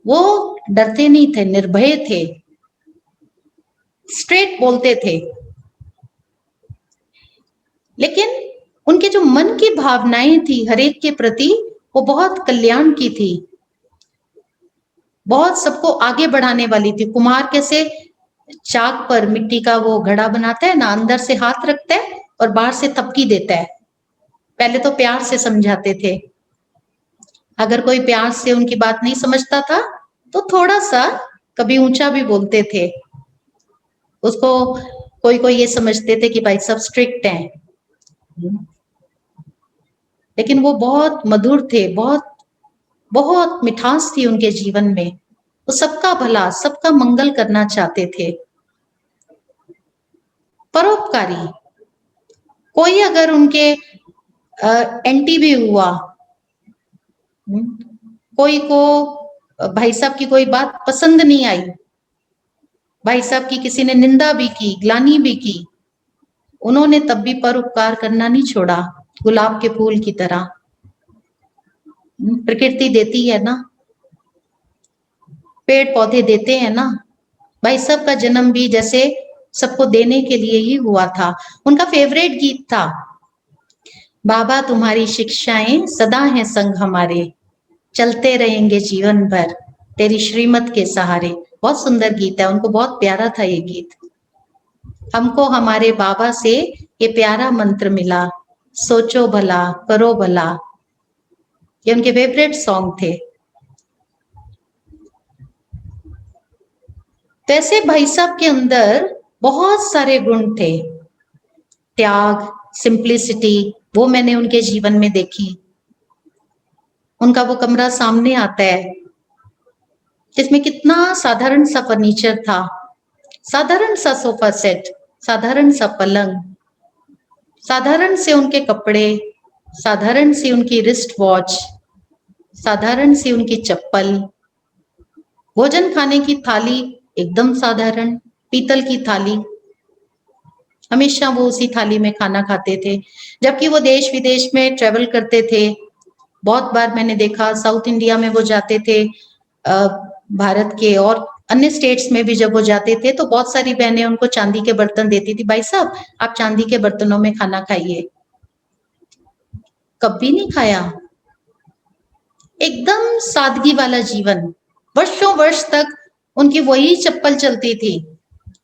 वो डरते नहीं थे, निर्भय थे, स्ट्रेट बोलते थे। लेकिन उनके जो मन की भावनाएं थी हर एक के प्रति, वो बहुत कल्याण की थी, बहुत सबको आगे बढ़ाने वाली थी। कुमार कैसे चाक पर मिट्टी का वो घड़ा बनाता है ना, अंदर से हाथ रखता है और बाहर से थपकी देता है। पहले तो प्यार से समझाते थे, अगर कोई प्यार से उनकी बात नहीं समझता था तो थोड़ा सा कभी ऊंचा भी बोलते थे। उसको कोई कोई ये समझते थे कि भाई सब स्ट्रिक्ट हैं, लेकिन वो बहुत मधुर थे, बहुत बहुत मिठास थी उनके जीवन में। वो सबका भला, सबका मंगल करना चाहते थे। परोपकारी, कोई अगर उनके एंटी भी हुआ, कोई को भाई साहब की कोई बात पसंद नहीं आई, भाई साहब की किसी ने निंदा भी की, ग्लानि भी की, उन्होंने तब भी परोपकार करना नहीं छोड़ा। गुलाब के फूल की तरह प्रकृति देती है ना, पेड़ पौधे देते हैं ना। भाई साहब का जन्म भी जैसे सबको देने के लिए ही हुआ था। उनका फेवरेट गीत था, बाबा तुम्हारी शिक्षाएं सदा हैं संग हमारे, चलते रहेंगे जीवन भर तेरी श्रीमत के सहारे। बहुत सुंदर गीत है, उनको बहुत प्यारा था ये गीत। हमको हमारे बाबा से ये प्यारा मंत्र मिला, सोचो भला करो भला, ये उनके फेवरेट सॉन्ग थे। तो ऐसे भाई साहब के अंदर बहुत सारे गुण थे, त्याग, सिंप्लिसिटी, वो मैंने उनके जीवन में देखी। उनका वो कमरा सामने आता है जिसमें कितना साधारण सा फर्नीचर था, साधारण सा सोफा सेट, साधारण सा पलंग, साधारण से उनके कपड़े, साधारण सी उनकी रिस्ट वॉच, साधारण सी उनकी चप्पल, भोजन खाने की थाली एकदम साधारण, पीतल की थाली, हमेशा वो उसी थाली में खाना खाते थे। जबकि वो देश विदेश में ट्रेवल करते थे, बहुत बार मैंने देखा साउथ इंडिया में वो जाते थे, भारत के और अन्य स्टेट्स में भी जब वो जाते थे तो बहुत सारी बहनें उनको चांदी के बर्तन देती थी, भाई साहब आप चांदी के बर्तनों में खाना खाइए। कभी नहीं खाया, एकदम सादगी वाला जीवन। वर्षों वर्ष तक उनकी वही चप्पल चलती थी,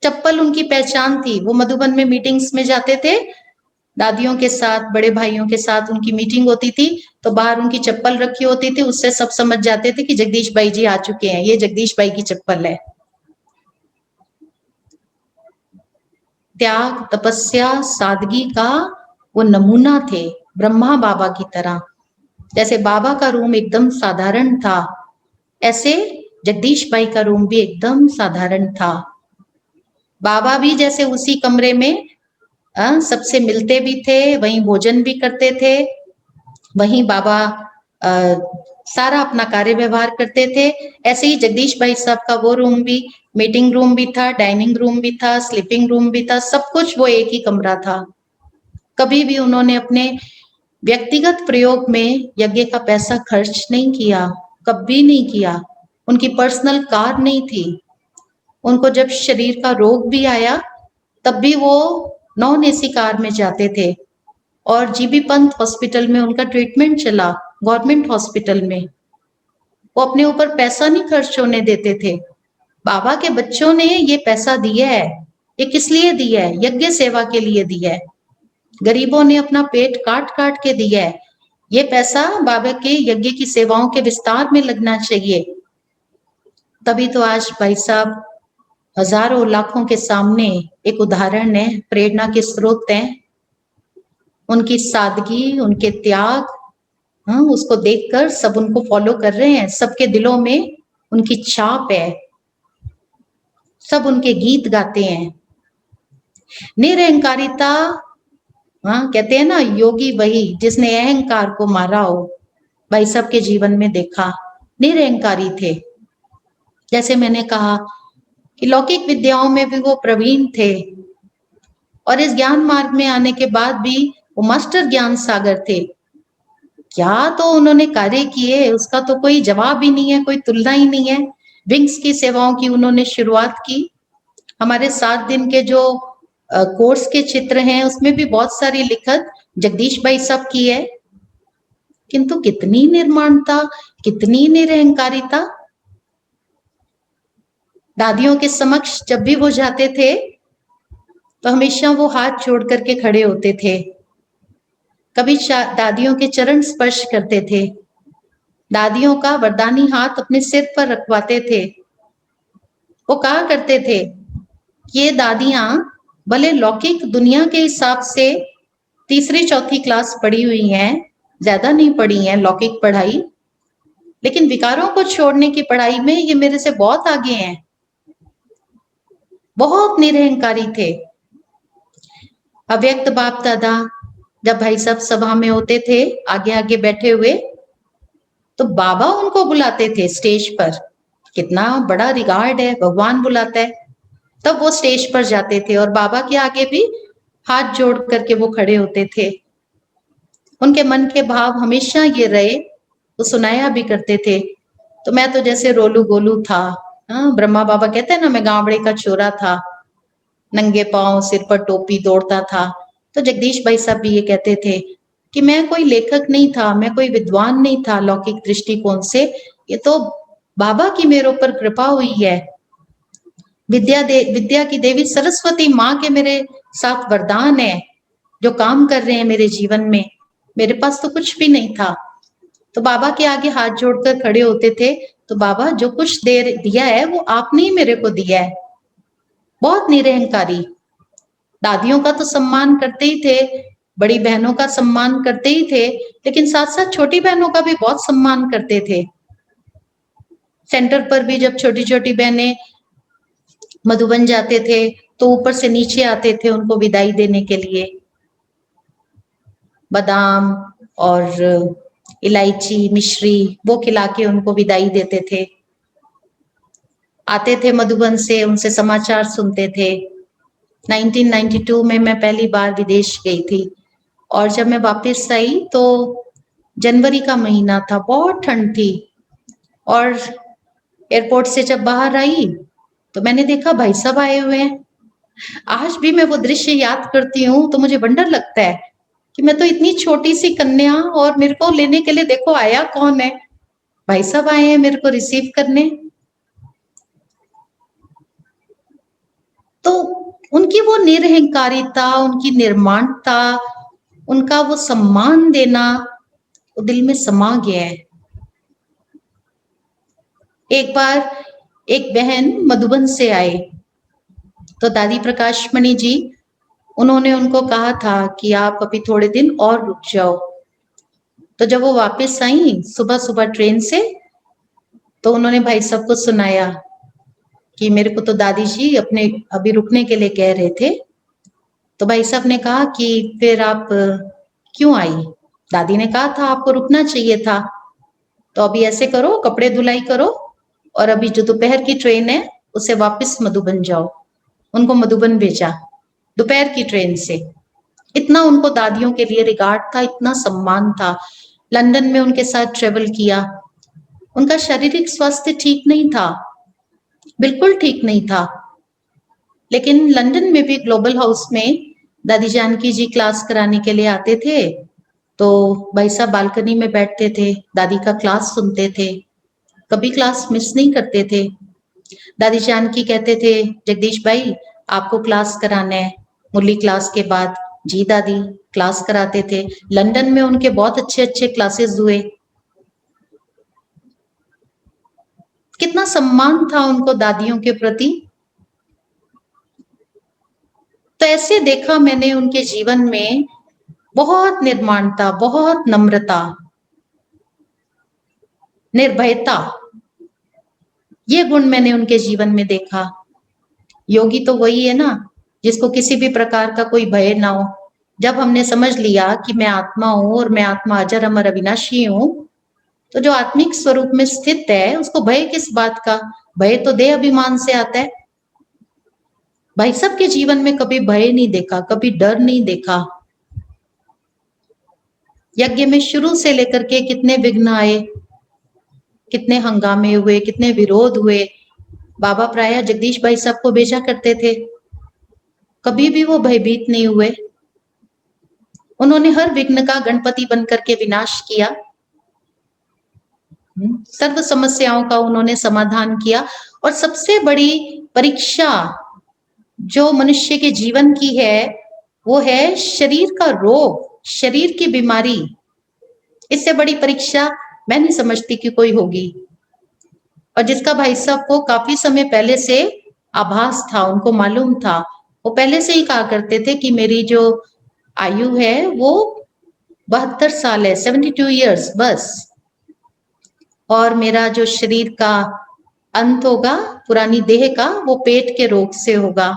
चप्पल उनकी पहचान थी। वो मधुबन में मीटिंग्स में जाते थे, दादियों के साथ, बड़े भाइयों के साथ उनकी मीटिंग होती थी, तो बाहर उनकी चप्पल रखी होती थी, उससे सब समझ जाते थे कि जगदीश भाई जी आ चुके हैं, ये जगदीश भाई की चप्पल है। त्याग, तपस्या, सादगी का वो नमूना थे, ब्रह्मा बाबा की तरह। जैसे बाबा का रूम एकदम साधारण था, ऐसे जगदीश भाई का रूम भी एकदम साधारण था। बाबा भी जैसे उसी कमरे में सबसे मिलते भी थे, वहीं भोजन भी करते थे, वहीं बाबा सारा अपना कार्य व्यवहार करते थे। ऐसे ही जगदीश भाई साहब का वो रूम भी मीटिंग रूम भी था, डाइनिंग रूम भी था, स्लीपिंग रूम भी था, सब कुछ वो एक ही कमरा था। कभी भी उन्होंने अपने व्यक्तिगत प्रयोग में यज्ञ का पैसा खर्च नहीं किया, कभी नहीं किया। उनकी पर्सनल कार नहीं थी। उनको जब शरीर का रोग भी आया तब भी वो नॉन एसी कार में जाते थे और जीबी पंत हॉस्पिटल में उनका ट्रीटमेंट चला, गवर्नमेंट हॉस्पिटल में। वो अपने ऊपर पैसा नहीं खर्च होने देते थे। बाबा के बच्चों ने ये पैसा दिया है, ये किस लिए दिया है? यज्ञ सेवा के लिए दिया है। गरीबों ने अपना पेट काट काट के दिया है, ये पैसा बाबा के यज्ञ की सेवाओं के विस्तार में लगना चाहिए। तभी तो आज भाई साहब हजारों लाखों के सामने एक उदाहरण है, प्रेरणा के स्रोत हैं। उनकी सादगी, उनके त्याग, उसको देखकर सब उनको फॉलो कर रहे हैं, सबके दिलों में उनकी छाप है, सब उनके गीत गाते हैं। निरहंकारिता, कहते हैं ना, योगी वही जिसने अहंकार को मारा हो। भाई साहब के जीवन में देखा, निरहंकारी थे। जैसे मैंने कहा कि लौकिक विद्याओं में भी वो प्रवीण थे और इस ज्ञान मार्ग में आने के बाद भी वो मास्टर ज्ञान सागर थे। क्या तो उन्होंने कार्य किए, उसका तो कोई जवाब ही नहीं है, कोई तुलना ही नहीं है। विंग्स की सेवाओं की उन्होंने शुरुआत की। हमारे 7 दिन के जो कोर्स के चित्र हैं उसमें भी बहुत सारी लिखत जगदीश भाई साहब की है। किंतु कितनी निर्माणता, कितनी निरहंकारिता। दादियों के समक्ष जब भी वो जाते थे तो हमेशा वो हाथ जोड़ करके खड़े होते थे, कभी दादियों के चरण स्पर्श करते थे, दादियों का वरदानी हाथ अपने सिर पर रखवाते थे। वो कहा करते थे कि ये दादियां भले लौकिक दुनिया के हिसाब से 3री 4थी क्लास पढ़ी हुई हैं, ज्यादा नहीं पढ़ी हैं लौकिक पढ़ाई, लेकिन विकारों को छोड़ने की पढ़ाई में ये मेरे से बहुत आगे हैं। बहुत निरहंकारी थे। अव्यक्त बाप दादा जब भाई साहब सभा में होते थे आगे आगे बैठे हुए, तो बाबा उनको बुलाते थे स्टेज पर। कितना बड़ा रिगार्ड है, भगवान बुलाता है, तब वो स्टेज पर जाते थे और बाबा के आगे भी हाथ जोड़ करके वो खड़े होते थे। उनके मन के भाव हमेशा ये रहे, वो सुनाया भी करते थे। तो मैं तो जैसे रोलू गोलू था। हाँ, ब्रह्मा बाबा कहते हैं ना, मैं गावड़े का छोरा था, नंगे पांव, सिर पर टोपी, दौड़ता था। तो जगदीश भाई साहब भी ये कहते थे कि मैं कोई लेखक नहीं था, मैं कोई विद्वान नहीं था लौकिक दृष्टिकोण से, ये तो बाबा की मेरे ऊपर कृपा हुई है। विद्या की देवी सरस्वती माँ के मेरे साथ वरदान है जो काम कर रहे हैं मेरे जीवन में। मेरे पास तो कुछ भी नहीं था। तो बाबा के आगे हाथ जोड़कर खड़े होते थे, तो बाबा जो कुछ दे दिया है वो आपने ही मेरे को दिया है। बहुत निरहंकारी। दादियों का तो सम्मान करते ही थे, बड़ी बहनों का सम्मान करते ही थे, लेकिन साथ साथ छोटी बहनों का भी बहुत सम्मान करते थे। सेंटर पर भी जब छोटी छोटी बहनें मधुबन जाते थे तो ऊपर से नीचे आते थे उनको विदाई देने के लिए। बादाम और इलायची, मिश्री वो खिला के उनको विदाई देते थे। आते थे मधुबन से, उनसे समाचार सुनते थे। 1992 में मैं पहली बार विदेश गई थी और जब मैं वापस आई तो जनवरी का महीना था, बहुत ठंड थी। और एयरपोर्ट से जब बाहर आई तो मैंने देखा भाई साहब आए हुए हैं। आज भी मैं वो दृश्य याद करती हूँ तो मुझे वंडर लगता है कि मैं तो इतनी छोटी सी कन्या और मेरे को लेने के लिए देखो आया कौन है, भाई साहब आए हैं मेरे को रिसीव करने। तो उनकी वो निरहंकारिता, उनकी निर्माणता, उनका वो सम्मान देना वो दिल में समा गया है। एक बार एक बहन मधुबन से आए तो दादी प्रकाश मणि जी, उन्होंने उनको कहा था कि आप अभी थोड़े दिन और रुक जाओ। तो जब वो वापस आई सुबह सुबह ट्रेन से, तो उन्होंने भाई साहब को सुनाया कि मेरे को तो दादी जी अपने अभी रुकने के लिए कह रहे थे। तो भाई साहब ने कहा कि फिर आप क्यों आई? दादी ने कहा था आपको रुकना चाहिए था। तो अभी ऐसे करो, कपड़े धुलाई करो और अभी जो दोपहर की ट्रेन है उसे वापस मधुबन जाओ। उनको मधुबन भेजा दोपहर की ट्रेन से। इतना उनको दादियों के लिए रिगार्ड था, इतना सम्मान था। लंदन में उनके साथ ट्रेवल किया। उनका शारीरिक स्वास्थ्य ठीक नहीं था, बिल्कुल ठीक नहीं था, लेकिन लंदन में भी ग्लोबल हाउस में दादी जानकी जी क्लास कराने के लिए आते थे। तो भाई साहब बालकनी में बैठते थे, दादी का क्लास सुनते थे, कभी क्लास मिस नहीं करते थे। दादी जानकी कहते थे जगदीश भाई आपको क्लास कराना है मुरली क्लास के बाद। जी दादी, क्लास कराते थे। लंदन में उनके बहुत अच्छे अच्छे क्लासेस हुए। कितना सम्मान था उनको दादियों के प्रति। तो ऐसे देखा मैंने उनके जीवन में बहुत निर्माणता, बहुत नम्रता, निर्भयता, ये गुण मैंने उनके जीवन में देखा। योगी तो वही है ना जिसको किसी भी प्रकार का कोई भय ना हो। जब हमने समझ लिया कि मैं आत्मा हूं और मैं आत्मा अजर अमर अविनाशी हूं, तो जो आत्मिक स्वरूप में स्थित है उसको भय किस बात का? भय तो देह अभिमान से आता है। भाई साहब के जीवन में कभी भय नहीं देखा, कभी डर नहीं देखा। यज्ञ में शुरू से लेकर के कितने विघ्न आए, कितने हंगामे हुए, कितने विरोध हुए, बाबा प्रायः जगदीश भाई साहब को भेजा करते थे, कभी भी वो भयभीत नहीं हुए। उन्होंने हर विघ्न का गणपति बनकर के विनाश किया, सर्व समस्याओं का उन्होंने समाधान किया। और सबसे बड़ी परीक्षा जो मनुष्य के जीवन की है वो है शरीर का रोग, शरीर की बीमारी। इससे बड़ी परीक्षा मैं नहीं समझती कि कोई होगी। और जिसका भाई साहब को काफी समय पहले से आभास था, उनको मालूम था, वो पहले से ही कहा करते थे कि मेरी जो आयु है वो 72 साल है, 72 ईयर्स बस। और मेरा जो शरीर का अंत होगा, पुरानी देह का, वो पेट के रोग से होगा।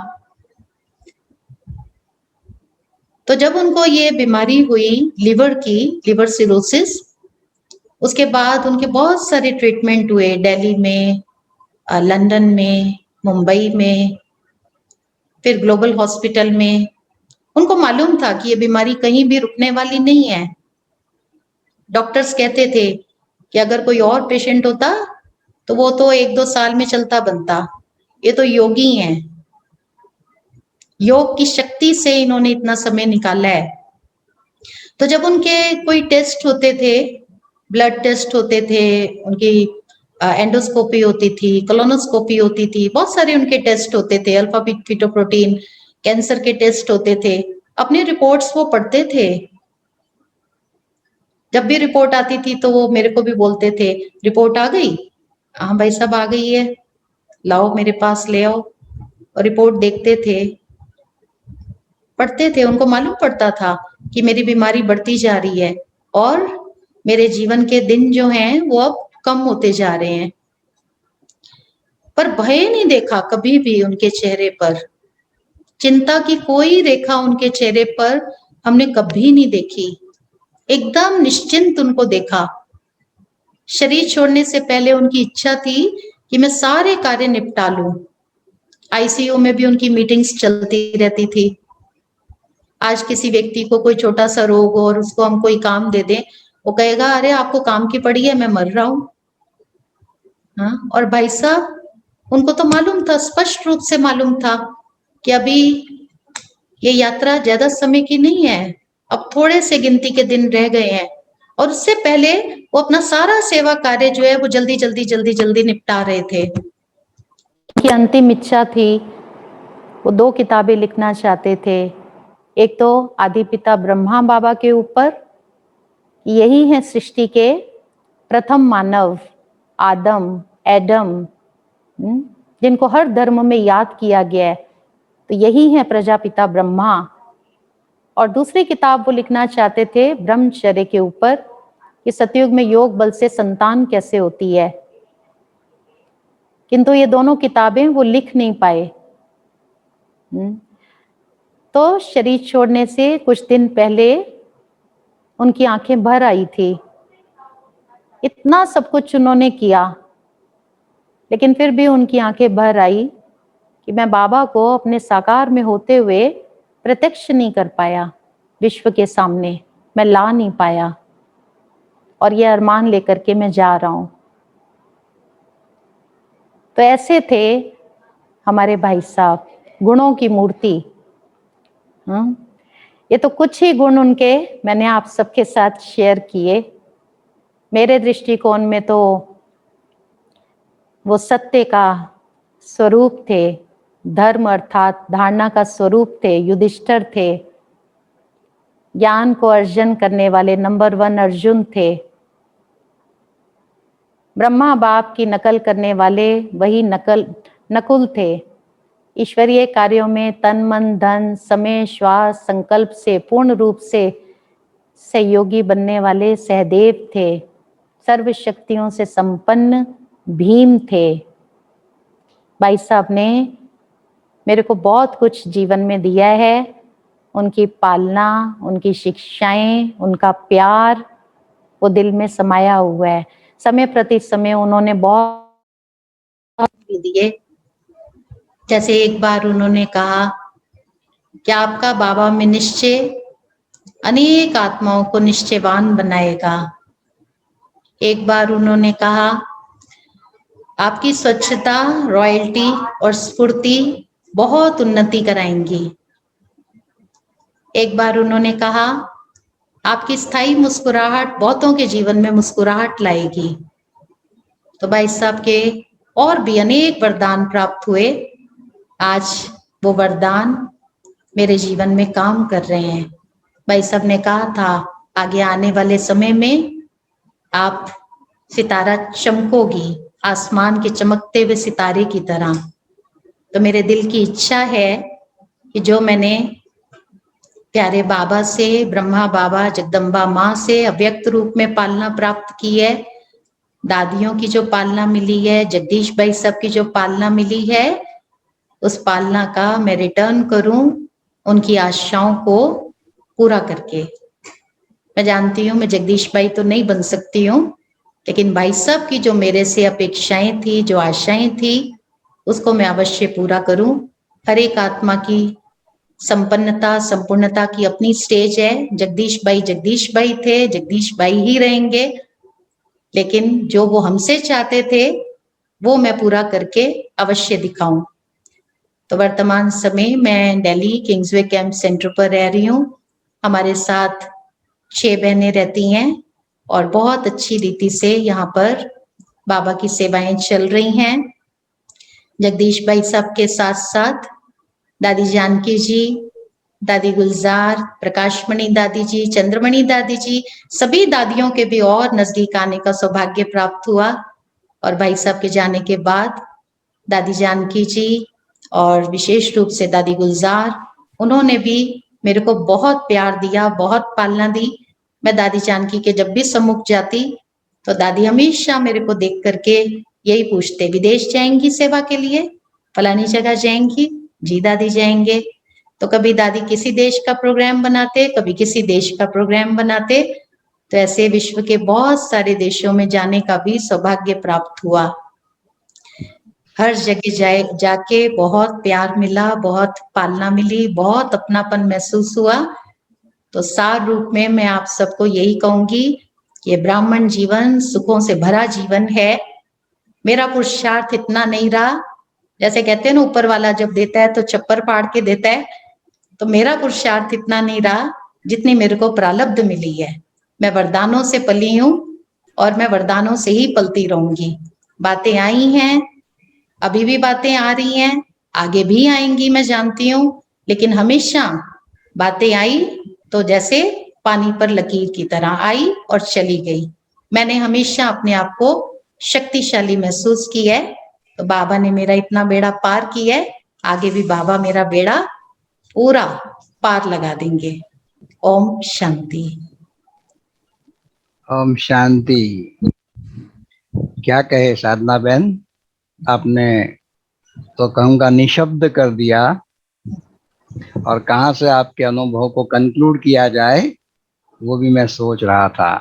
तो जब उनको ये बीमारी हुई लिवर की, लिवर सिरोसिस, उसके बाद उनके बहुत सारे ट्रीटमेंट हुए दिल्ली में, लंदन में, मुंबई में, फिर ग्लोबल हॉस्पिटल में। उनको मालूम था कि ये बीमारी कहीं भी रुकने वाली नहीं है। डॉक्टर्स कहते थे कि अगर कोई और पेशेंट होता तो वो तो 1-2 साल में चलता बनता, ये तो योगी हैं, योग की शक्ति से इन्होंने इतना समय निकाला है। तो जब उनके कोई टेस्ट होते थे, ब्लड टेस्ट होते थे, उनकी एंडोस्कोपी होती थी, कोलोनोस्कोपी होती थी, बहुत सारे उनके टेस्ट होते थे, अल्फा फीटोप्रोटीन, कैंसर के टेस्ट होते थे, अपनी रिपोर्ट्स वो पढ़ते थे। जब भी रिपोर्ट आती थी तो वो मेरे को भी बोलते थे, रिपोर्ट आ गई? हाँ भाई साहब आ गई है, लाओ मेरे पास ले आओ। और रिपोर्ट देखते थे, पढ़ते थे, उनको मालूम पड़ता था कि मेरी बीमारी बढ़ती जा रही है और मेरे जीवन के दिन जो हैं वो अब कम होते जा रहे हैं। पर भय नहीं देखा कभी भी उनके चेहरे पर, चिंता की कोई रेखा उनके चेहरे पर हमने कभी नहीं देखी, एकदम निश्चिंत उनको देखा। शरीर छोड़ने से पहले उनकी इच्छा थी कि मैं सारे कार्य निपटा लूं। आईसीयू में भी उनकी मीटिंग्स चलती रहती थी। आज किसी व्यक्ति को कोई छोटा सा रोग हो और उसको हम कोई काम दे दें, वो कहेगा अरे आपको काम की पड़ी है, मैं मर रहा हूं। हाँ, और भाई साहब उनको तो मालूम था, स्पष्ट रूप से मालूम था कि अभी ये यात्रा ज्यादा समय की नहीं है, अब थोड़े से गिनती के दिन रह गए हैं। और उससे पहले वो अपना सारा सेवा कार्य जो है वो जल्दी जल्दी जल्दी जल्दी निपटा रहे थे। की अंतिम इच्छा थी, वो 2 किताबें लिखना चाहते थे। एक तो आदि पिता ब्रह्मा बाबा के ऊपर, यही है सृष्टि के प्रथम मानव, आदम, एडम, जिनको हर धर्म में याद किया गया है, तो यही है प्रजापिता ब्रह्मा। और दूसरी किताब वो लिखना चाहते थे ब्रह्मचर्य के ऊपर, कि सतयुग में योग बल से संतान कैसे होती है। किंतु ये दोनों किताबें वो लिख नहीं पाए। तो शरीर छोड़ने से कुछ दिन पहले उनकी आंखें भर आई थी। इतना सब कुछ उन्होंने किया, लेकिन फिर भी उनकी आंखें भर आई कि मैं बाबा को अपने साकार में होते हुए प्रत्यक्ष नहीं कर पाया, विश्व के सामने मैं ला नहीं पाया, और ये अरमान लेकर के मैं जा रहा हूं। तो ऐसे थे हमारे भाई साहब, गुणों की मूर्ति। ये तो कुछ ही गुण उनके मैंने आप सबके साथ शेयर किए। मेरे दृष्टिकोण में तो वो सत्य का स्वरूप थे, धर्म अर्थात धारणा का स्वरूप थे, युधिष्ठिर थे, ज्ञान को अर्जन करने वाले नंबर 1 अर्जुन थे, ब्रह्मा बाप की नकल करने वाले वही नकुल थे, ईश्वरीय कार्यों में तन मन धन समय श्वास संकल्प से पूर्ण रूप से सहयोगी बनने वाले सहदेव थे, सर्व शक्तियों से संपन्न भीम थे। भाई साहब ने मेरे को बहुत कुछ जीवन में दिया है। उनकी पालना, उनकी शिक्षाएं, उनका प्यार वो दिल में समाया हुआ है। समय प्रति समय उन्होंने बहुत दिए। जैसे एक बार उन्होंने कहा कि आपका बाबा में निश्चय अनेक आत्माओं को निश्चयवान बनाएगा। एक बार उन्होंने कहा आपकी स्वच्छता, रॉयल्टी और स्फूर्ति बहुत उन्नति कराएंगी। एक बार उन्होंने कहा आपकी स्थायी मुस्कुराहट बहुतों के जीवन में मुस्कुराहट लाएगी। तो भाई साहब के और भी अनेक वरदान प्राप्त हुए। आज वो वरदान मेरे जीवन में काम कर रहे हैं। भाई साहब ने कहा था आगे आने वाले समय में आप सितारा चमकोगी, आसमान के चमकते हुए सितारे की तरह। तो मेरे दिल की इच्छा है कि जो मैंने प्यारे बाबा से, ब्रह्मा बाबा, जगदम्बा माँ से अव्यक्त रूप में पालना प्राप्त की है। दादियों की जो पालना मिली है, जगदीश भाई सब की जो पालना मिली है, उस पालना का मैं रिटर्न करूं उनकी आशाओं को पूरा करके। मैं जानती हूँ मैं जगदीश भाई तो नहीं बन सकती हूँ, लेकिन भाई साहब की जो मेरे से अपेक्षाएं थी, जो आशाएं थी, उसको मैं अवश्य पूरा करूं। हर एक आत्मा की संपन्नता, संपूर्णता की अपनी स्टेज है। जगदीश भाई थे, जगदीश भाई ही रहेंगे, लेकिन जो वो हमसे चाहते थे वो मैं पूरा करके अवश्य दिखाऊं। तो वर्तमान समय मैं दिल्ली किंग्सवे कैंप सेंटर पर रह रही हूँ। हमारे साथ 6 बहनें रहती हैं और बहुत अच्छी रीति से यहाँ पर बाबा की सेवाएं चल रही हैं। जगदीश भाई साहब के साथ साथ दादी जानकी जी, दादी गुलजार, प्रकाशमणि दादी जी, चंद्रमणि दादी जी, सभी दादियों के भी और नजदीक आने का सौभाग्य प्राप्त हुआ। और भाई साहब के जाने के बाद दादी जानकी जी और विशेष रूप से दादी गुलजार, उन्होंने भी मेरे को बहुत प्यार दिया, बहुत पालना दी। मैं दादी जानकी के जब भी सम्मुख जाती तो दादी हमेशा मेरे को देख करके यही पूछते, विदेश जाएंगी सेवा के लिए, फलानी जगह जाएंगी? जी दादी जाएंगे। तो कभी दादी किसी देश का प्रोग्राम बनाते, कभी किसी देश का प्रोग्राम बनाते। तो ऐसे विश्व के बहुत सारे देशों में जाने का भी सौभाग्य प्राप्त हुआ। हर जगह जाके बहुत प्यार मिला, बहुत पालना मिली, बहुत अपनापन महसूस हुआ। तो सार रूप में मैं आप सबको यही कहूंगी, ये ब्राह्मण जीवन सुखों से भरा जीवन है। मेरा पुरुषार्थ इतना नहीं रहा, जैसे कहते हैं ना ऊपर वाला जब देता है तो छप्पर फाड़ के देता है, तो मेरा पुरुषार्थ इतना नहीं रहा जितनी मेरे को प्रारब्ध मिली है। मैं वरदानों से पली हूँ और मैं वरदानों से ही पलती रहूंगी। बातें आई हैं, अभी भी बातें आ रही हैं, आगे भी आएंगी मैं जानती हूँ, लेकिन हमेशा बातें आई तो जैसे पानी पर लकीर की तरह आई और चली गई। मैंने हमेशा अपने आप को शक्तिशाली महसूस की है। तो बाबा ने मेरा इतना बेड़ा पार किया है, आगे भी बाबा मेरा बेड़ा पूरा पार लगा देंगे। ओम शांति। ओम शांति। क्या कहे साधना बहन, आपने तो कहूँगा निशब्द कर दिया। और कहाँ से आपके अनुभव को कंक्लूड किया जाए वो भी मैं सोच रहा था।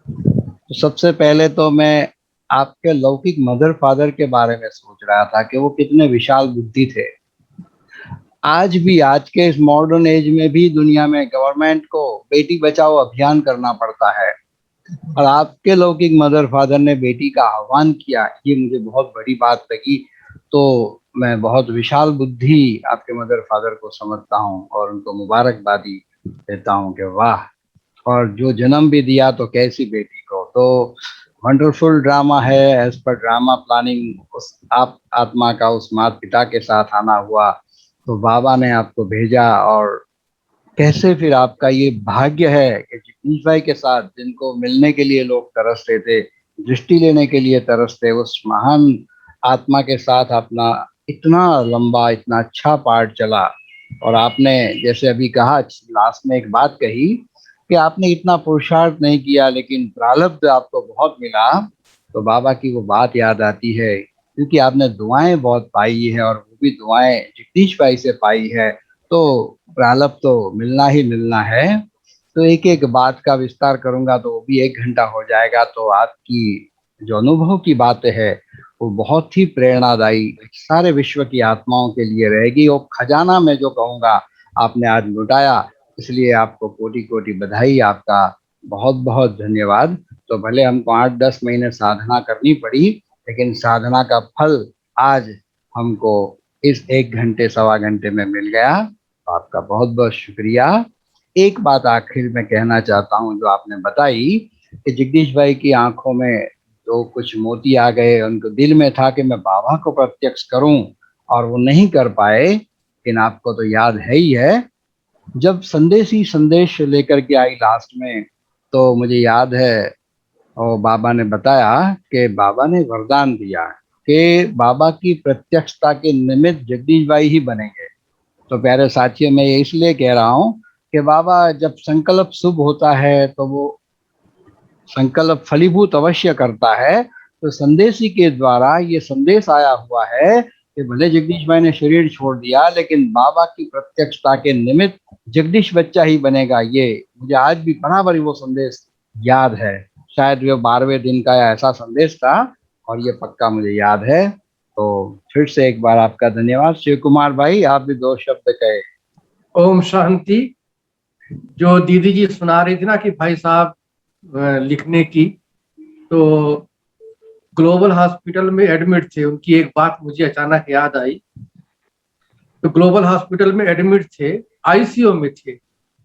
तो सबसे पहले तो मैं आपके लौकिक मदर फादर के बारे में सोच रहा था कि वो कितने विशाल बुद्धि थे। आज भी, आज के इस मॉडर्न एज में भी दुनिया में गवर्नमेंट को बेटी बचाओ अभियान करना पड़ता है, और आपके लौकिक मदर फादर ने बेटी का आह्वान किया, ये मुझे बहुत बड़ी बात लगी। तो मैं बहुत विशाल बुद्धि आपके मदर फादर को समझता हूँ और उनको मुबारकबादी देता हूँ कि वाह, और जो जन्म भी दिया तो कैसी बेटी को। तो वंडरफुल ड्रामा है, एज पर ड्रामा प्लानिंग उस आप आत्मा का उस माता पिता के साथ आना हुआ, तो बाबा ने आपको भेजा। और कैसे फिर आपका ये भाग्य है कि जगदीश भाई के साथ, जिनको मिलने के लिए लोग तरसते थे, दृष्टि लेने के लिए तरसते, उस महान आत्मा के साथ अपना इतना लंबा, इतना अच्छा पार्ट चला। और आपने जैसे अभी कहा, लास्ट में एक बात कही कि आपने इतना पुरुषार्थ नहीं किया लेकिन प्रारब्ध आपको बहुत मिला। तो बाबा की वो बात याद आती है, क्योंकि आपने दुआएं बहुत पाई है और वो भी दुआएं जगदीश भाई से पाई है, तो प्रारब्ध तो मिलना ही मिलना है। तो एक एक बात का विस्तार करूंगा तो वो भी 1 घंटा हो जाएगा। तो आपकी जो अनुभव की बातें है वो बहुत ही प्रेरणादायी सारे विश्व की आत्माओं के लिए रहेगी। और खजाना मैं जो कहूँगा आपने आज लुटाया, इसलिए आपको कोटि कोटि बधाई, आपका बहुत बहुत धन्यवाद। तो भले हमको 8-10 महीने साधना करनी पड़ी, लेकिन साधना का फल आज हमको इस 1 घंटे, सवा घंटे में मिल गया। आपका बहुत बहुत शुक्रिया। एक बात आखिर में कहना चाहता हूँ, जो आपने बताई कि जगदीश भाई की आंखों में तो कुछ मोती आ गए, उनको दिल में था कि मैं बाबा को प्रत्यक्ष करूं और वो नहीं कर पाए। लेकिन आपको तो याद है ही है, जब संदेश लेकर के आई लास्ट में, तो मुझे याद है और बाबा ने बताया कि बाबा ने वरदान दिया कि बाबा की प्रत्यक्षता के निमित्त जगदीश भाई ही बनेंगे। तो प्यारे साथियों, मैं ये इसलिए कह रहा हूँ कि बाबा जब संकल्प शुभ होता है तो वो संकल्प फलीभूत अवश्य करता है। तो संदेशी के द्वारा ये संदेश आया हुआ है कि भले जगदीश भाई ने शरीर छोड़ दिया, लेकिन बाबा की प्रत्यक्षता के निमित्त जगदीश बच्चा ही बनेगा। ये मुझे आज भी बराबर ही वो संदेश याद है। शायद वो 12वें दिन का ऐसा संदेश था और ये पक्का मुझे याद है। तो फिर से एक बार आपका धन्यवाद। शिव कुमार भाई, आप भी 2 शब्द कहे। ओम शांति। जो दीदी जी सुना रही थी ना कि भाई साहब लिखने की, तो ग्लोबल हॉस्पिटल में एडमिट थे, उनकी एक बात मुझे अचानक याद आई। तो ग्लोबल हॉस्पिटल में एडमिट थे, आईसीयू में थे,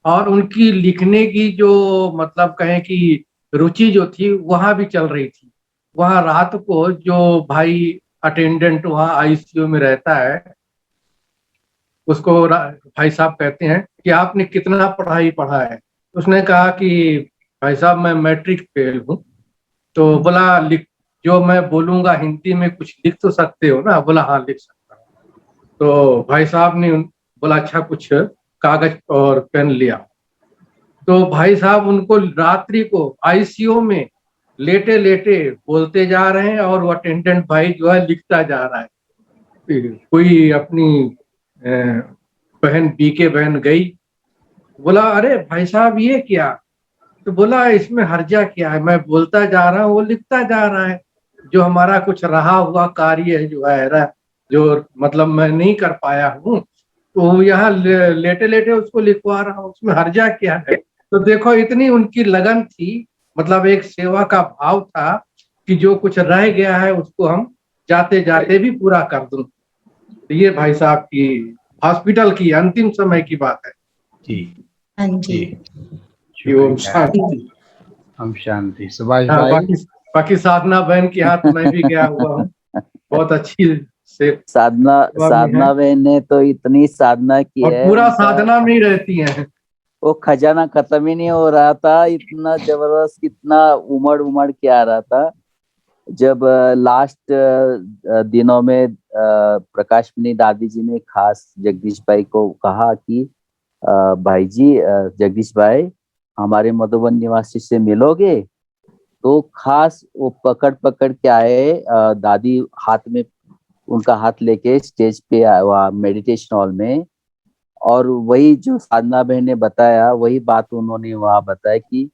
और उनकी लिखने की जो मतलब कहें कि रुचि जो थी वहां भी चल रही थी। वहां रात को जो भाई अटेंडेंट वहां आईसीयू में रहता है, उसको भाई साहब कहते हैं कि आपने कितना पढ़ाई पढ़ा है। उसने कहा कि भाई साहब मैं मैट्रिक फेल हूँ। तो बोला लिख, जो मैं बोलूंगा हिंदी में कुछ लिख तो सकते हो ना? बोला हाँ लिख सकता हूँ। तो भाई साहब ने बोला अच्छा कुछ कागज और पेन लिया। तो भाई साहब उनको रात्रि को आईसीयू में लेटे लेटे बोलते जा रहे हैं, और वो अटेंडेंट भाई जो है लिखता जा रहा है। कोई अपनी बहन बीके बहन गई, बोला अरे भाई साहब ये क्या? तो बोला इसमें हर्जा क्या है, मैं बोलता जा रहा हूँ, वो लिखता जा रहा है। जो हमारा कुछ रहा हुआ कार्य जो है, जो मतलब मैं नहीं कर पाया हूँ, तो यहाँ लेटे लेटे उसको लिखवा रहा हूँ, उसमें हर्जा क्या है? तो देखो इतनी उनकी लगन थी, मतलब एक सेवा का भाव था कि जो कुछ रह गया है उसको हम जाते जाते भी पूरा कर दूं। तो ये भाई साहब की हॉस्पिटल की अंतिम समय की बात है। जी हाँ जी। ओम शांति। हम शांति। सुभाष हाँ, भाई। बाकी साधना बहन के हाथ मैं भी गया हुआ हूँ, बहुत अच्छी से साधना बहन ने तो इतनी साधना की और है, पूरा साधना में ही रहती हैं। वो खजाना खत्म ही नहीं हो रहा था, इतना जबरदस्त, इतना उमड़ उमड़ के आ रहा था। जब लास्ट दिनों में प्रकाश मणि दादी जी ने खास जगदीश भाई को कहा कि भाई जी, जगदीश भाई हमारे मधुबन निवासी से मिलोगे? तो खास वो पकड़ पकड़ के आए, दादी हाथ में उनका हाथ लेके स्टेज पे आया मेडिटेशन हॉल में, और वही जो साधना बहन ने बताया वही बात उन्होंने वहां बताया कि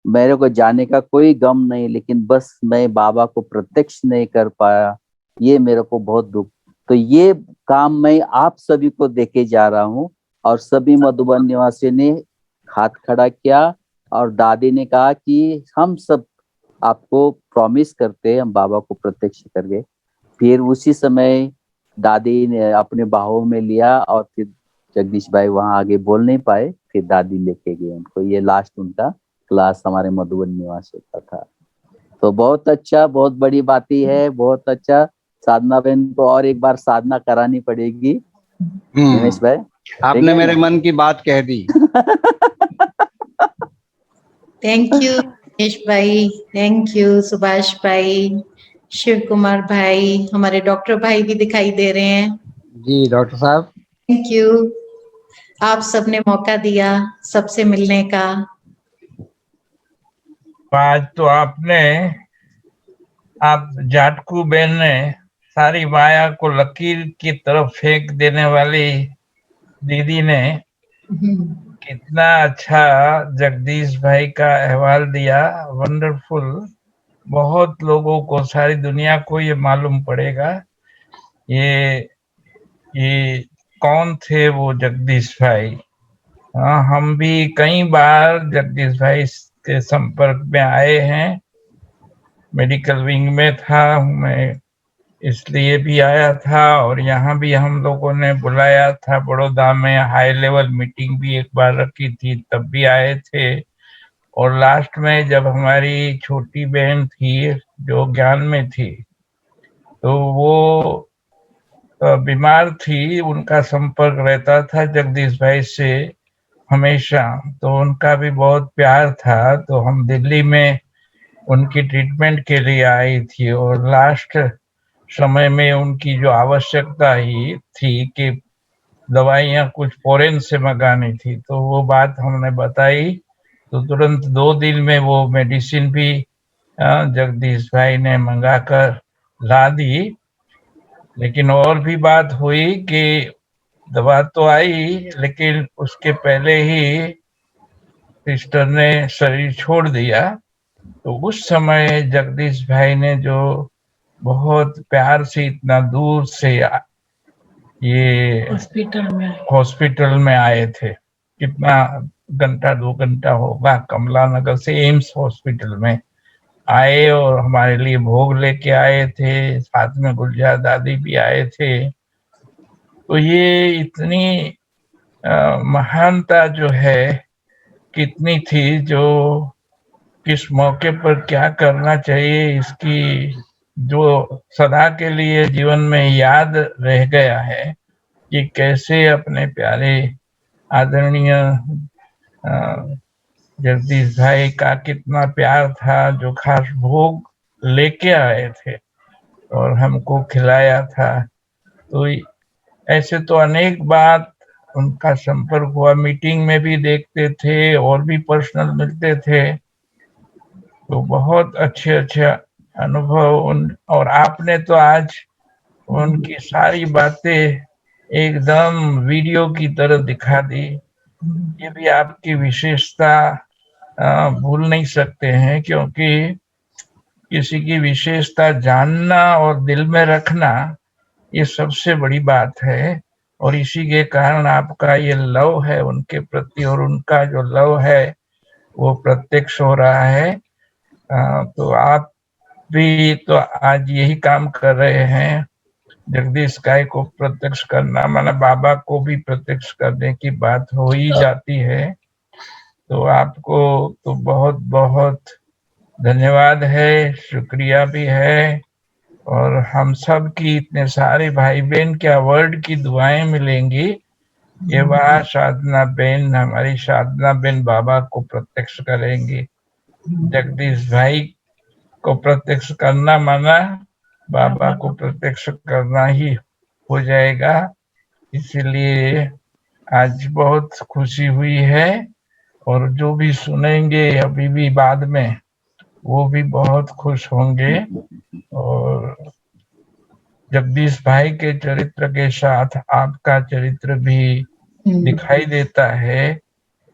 मेरे को जाने का कोई गम नहीं, लेकिन बस मैं बाबा को प्रत्यक्ष नहीं कर पाया, ये मेरे को बहुत दुख। तो ये काम मैं आप सभी को देके जा रहा हूँ, और सभी मधुबन निवासी ने हाथ खड़ा किया, और दादी ने कहा कि हम सब आपको प्रॉमिस करते हैं, हम बाबा को प्रत्यक्ष करके। फिर उसी समय दादी ने अपने बाहों में लिया, और फिर जगदीश भाई वहां आगे बोल नहीं पाए, फिर दादी लेके गए उनको। ये लास्ट उनका क्लास हमारे मधुबन निवासी का था। तो बहुत अच्छा, बहुत बड़ी बात ही है, बहुत अच्छा। साधना बहन को और एक बार साधना करानी पड़ेगी। दिनेश भाई, आपने मेरे मन की बात कह दी। थैंक यू दिनेश भाई, थैंक यू सुभाष भाई, शिव कुमार भाई, हमारे डॉक्टर भाई भी दिखाई दे रहे हैं। जी डॉक्टर साहब, थैंक यू, आप सबने मौका दिया सबसे मिलने का। आज तो आप जाटकू बहन ने सारी माया को लकीर की तरफ फेंक देने वाली दीदी ने कितना अच्छा जगदीश भाई का अहवाल दिया। वंडरफुल। बहुत लोगों को, सारी दुनिया को ये मालूम पड़ेगा ये कौन थे वो जगदीश भाई। हम भी कई बार जगदीश भाई के संपर्क में आए हैं। मेडिकल विंग में था मैं, इसलिए भी आया था, और यहाँ भी हम लोगों ने बुलाया था बड़ौदा में, हाई लेवल मीटिंग भी एक बार रखी थी, तब भी आए थे। और लास्ट में जब हमारी छोटी बहन थी जो ज्ञान में थी, तो वो बीमार थी, उनका संपर्क रहता था जगदीश भाई से हमेशा, तो उनका भी बहुत प्यार था। तो हम दिल्ली में उनकी ट्रीटमेंट के लिए आई थी, और लास्ट समय में उनकी जो आवश्यकता ही थी कि दवाइयाँ कुछ फॉरेन से मंगानी थी, तो वो बात हमने बताई तो तुरंत 2 दिन में वो मेडिसिन भी जगदीश भाई ने मंगा कर ला दी। लेकिन और भी बात हुई कि दवा तो आई, लेकिन उसके पहले ही सिस्टर ने शरीर छोड़ दिया। तो उस समय जगदीश भाई ने जो बहुत प्यार से इतना दूर से ये हॉस्पिटल में आए थे, कितना घंटा 2 घंटा होगा, कमला नगर से एम्स हॉस्पिटल में आए और हमारे लिए भोग लेके आए थे, साथ में गुलजार दादी भी आए थे। तो ये इतनी महानता जो है कितनी थी, जो किस मौके पर क्या करना चाहिए, इसकी जो सदा के लिए जीवन में याद रह गया है कि कैसे अपने प्यारे आदरणीय जगदीश भाई का कितना प्यार था, जो खास भोग लेके आए थे और हमको खिलाया था। तो ऐसे तो अनेक बात उनका संपर्क हुआ, मीटिंग में भी देखते थे और भी पर्सनल मिलते थे। तो बहुत अच्छे अनुभव और आपने तो आज उनकी सारी बातें एकदम वीडियो की तरह दिखा दी। ये भी आपकी विशेषता भूल नहीं सकते हैं, क्योंकि किसी की विशेषता जानना और दिल में रखना ये सबसे बड़ी बात है। और इसी के कारण आपका ये लव है उनके प्रति, और उनका जो लव है वो प्रत्यक्ष हो रहा है। तो आप भी तो आज यही काम कर रहे हैं, जगदीश भाई को प्रत्यक्ष करना माना बाबा को भी प्रत्यक्ष करने की बात हो ही जाती है। तो आपको तो बहुत बहुत धन्यवाद है, शुक्रिया भी है। और हम सब की इतने सारे भाई बहन क्या वर्ड की दुआएं मिलेंगी। ये वहाँ साधना बेन, हमारी साधना बेन बाबा को प्रत्यक्ष करेंगी। जगदीश भाई को प्रत्यक्ष करना माना बाबा को प्रत्यक्ष करना ही हो जाएगा। इसीलिए आज बहुत खुशी हुई है, और जो भी सुनेंगे अभी भी बाद में वो भी बहुत खुश होंगे। और जगदीश भाई के चरित्र के साथ आपका चरित्र भी दिखाई देता है,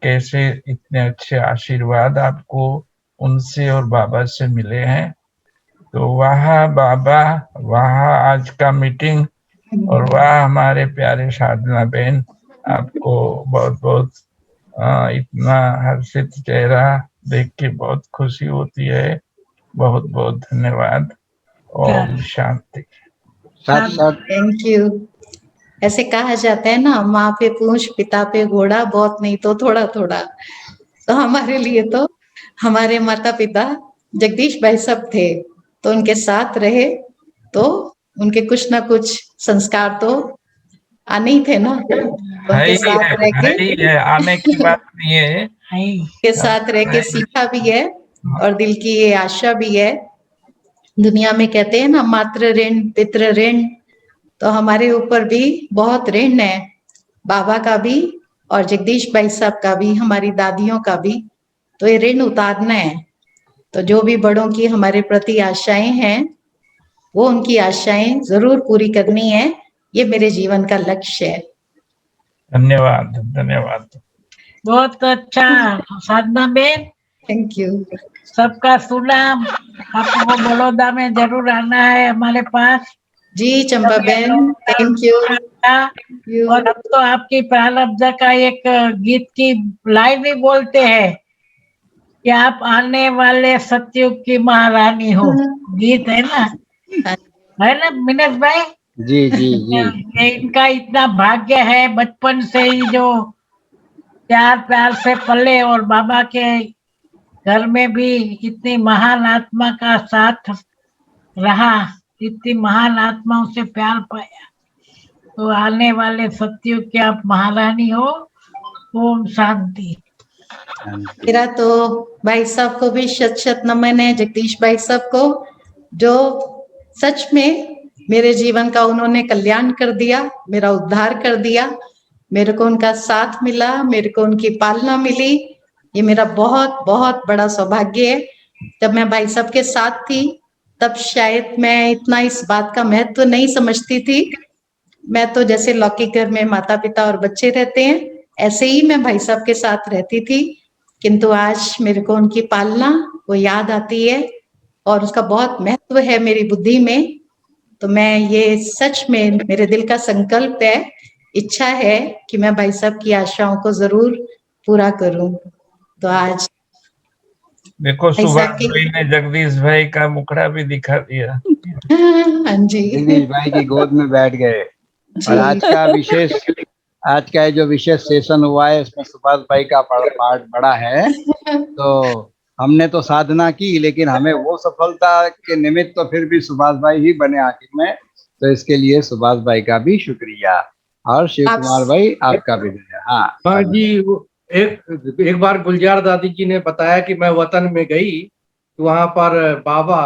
कैसे इतने अच्छे आशीर्वाद आपको उनसे और बाबा से मिले हैं। तो वहाँ बाबा, वहाँ आज का मीटिंग, और वहाँ हमारे प्यारे साधना बहन, आपको बहुत बहुत इतना हर्षित चेहरा देख के बहुत खुशी होती है। बहुत बहुत धन्यवाद। ओम शांति। Thank you. ऐसे कहा जाता है ना, माँ पे पूंछ पिता पे घोड़ा, बहुत नहीं तो थोड़ा थोड़ा। तो हमारे लिए तो हमारे माता पिता जगदीश भाई सब थे, तो उनके साथ रहे तो उनके कुछ ना कुछ संस्कार तो आने ही थे ना। उनके साथ रह के आने की बात नहीं है, के साथ रह के सीखा भी है, और दिल की ये आशा भी है। दुनिया में कहते हैं ना, मातृ ऋण पितृ ऋण, तो हमारे ऊपर भी बहुत ऋण है, बाबा का भी और जगदीश भाई साहब का भी, हमारी दादियों का भी। तो ये ऋण उतारना है। तो जो भी बड़ों की हमारे प्रति आशाएं हैं, वो उनकी आशाएं जरूर पूरी करनी है। ये मेरे जीवन का लक्ष्य है। धन्यवाद धन्यवाद। बहुत अच्छा साधना बेन, थैंक यू। सबका सुना। आपको बड़ौदा में जरूर आना है हमारे पास। जी चंपा बेन, थैंक यू। और अब तो आपकी प्रारब्ध का एक गीत की लाइन भी बोलते हैं कि आप आने वाले सतयुग की महारानी हो। गीत है ना मिनेश भाई? जी जी जी। ये इनका इतना भाग्य है, बचपन से ही जो प्यार से पले, और बाबा के घर में भी इतनी महान आत्मा का साथ रहा, इतनी महान आत्माओं से प्यार पाया। तो आने वाले सतयुग की आप महारानी हो। ओम शांति। मेरा तो भाई साहब को भी शत शत नमन है, जगदीश भाई साहब को, जो सच में मेरे जीवन का उन्होंने कल्याण कर दिया, मेरा उद्धार कर दिया। मेरे को उनका साथ मिला, मेरे को उनकी पालना मिली। ये मेरा बहुत बहुत बड़ा सौभाग्य है। जब मैं भाई साहब के साथ थी तब शायद मैं इतना इस बात का महत्व नहीं समझती थी। मैं तो जैसे लौकिक घर में माता पिता और बच्चे रहते हैं ऐसे ही मैं भाई साहब के साथ रहती थी, किंतु आज मेरे को उनकी पालना वो याद आती है और उसका बहुत महत्व है मेरी बुद्धि में। तो मैं ये सच में मेरे दिल का संकल्प है, इच्छा है कि मैं भाई साहब की आशाओं को जरूर पूरा करूं। तो आज देखो भाई सुभाष साहब की भाई ने जगदीश भाई का मुखड़ा भी दिखा दिया। हाँ जी जगदीश भाई की गोद में बैठ गए। और आज का जो विशेष सेशन हुआ है इसमें सुभाष भाई का पार्ट बड़ा है। तो हमने तो साधना की लेकिन हमें वो सफलता के निमित्त तो फिर भी सुभाष भाई ही बने आखिर में। तो इसके लिए सुभाष भाई का भी शुक्रिया। और शिव कुमार भाई आपका भी धन्यवाद। हाँ जी, वो एक बार गुलजार दादी जी ने बताया कि मैं वतन में गई तो वहां पर बाबा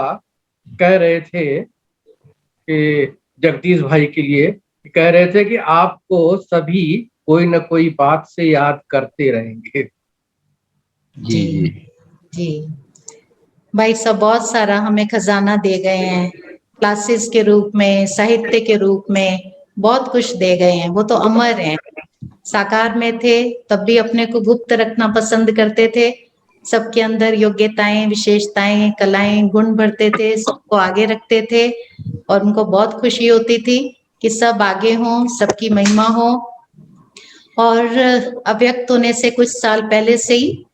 कह रहे थे कि जगदीश भाई के लिए कह रहे थे कि आपको सभी कोई न कोई बात से याद करते रहेंगे। जी जी जी भाई साहब बहुत सारा हमें खजाना दे गए हैं, क्लासेस के रूप में, साहित्य के रूप में बहुत कुछ दे गए हैं। वो तो अमर हैं। साकार में थे तब भी अपने को गुप्त रखना पसंद करते थे। सबके अंदर योग्यताएं, विशेषताएं, कलाएं, गुण भरते थे, सबको आगे रखते थे और उनको बहुत खुशी होती थी कि सब आगे हों, सबकी महिमा हो। और अव्यक्त होने से कुछ साल पहले से ही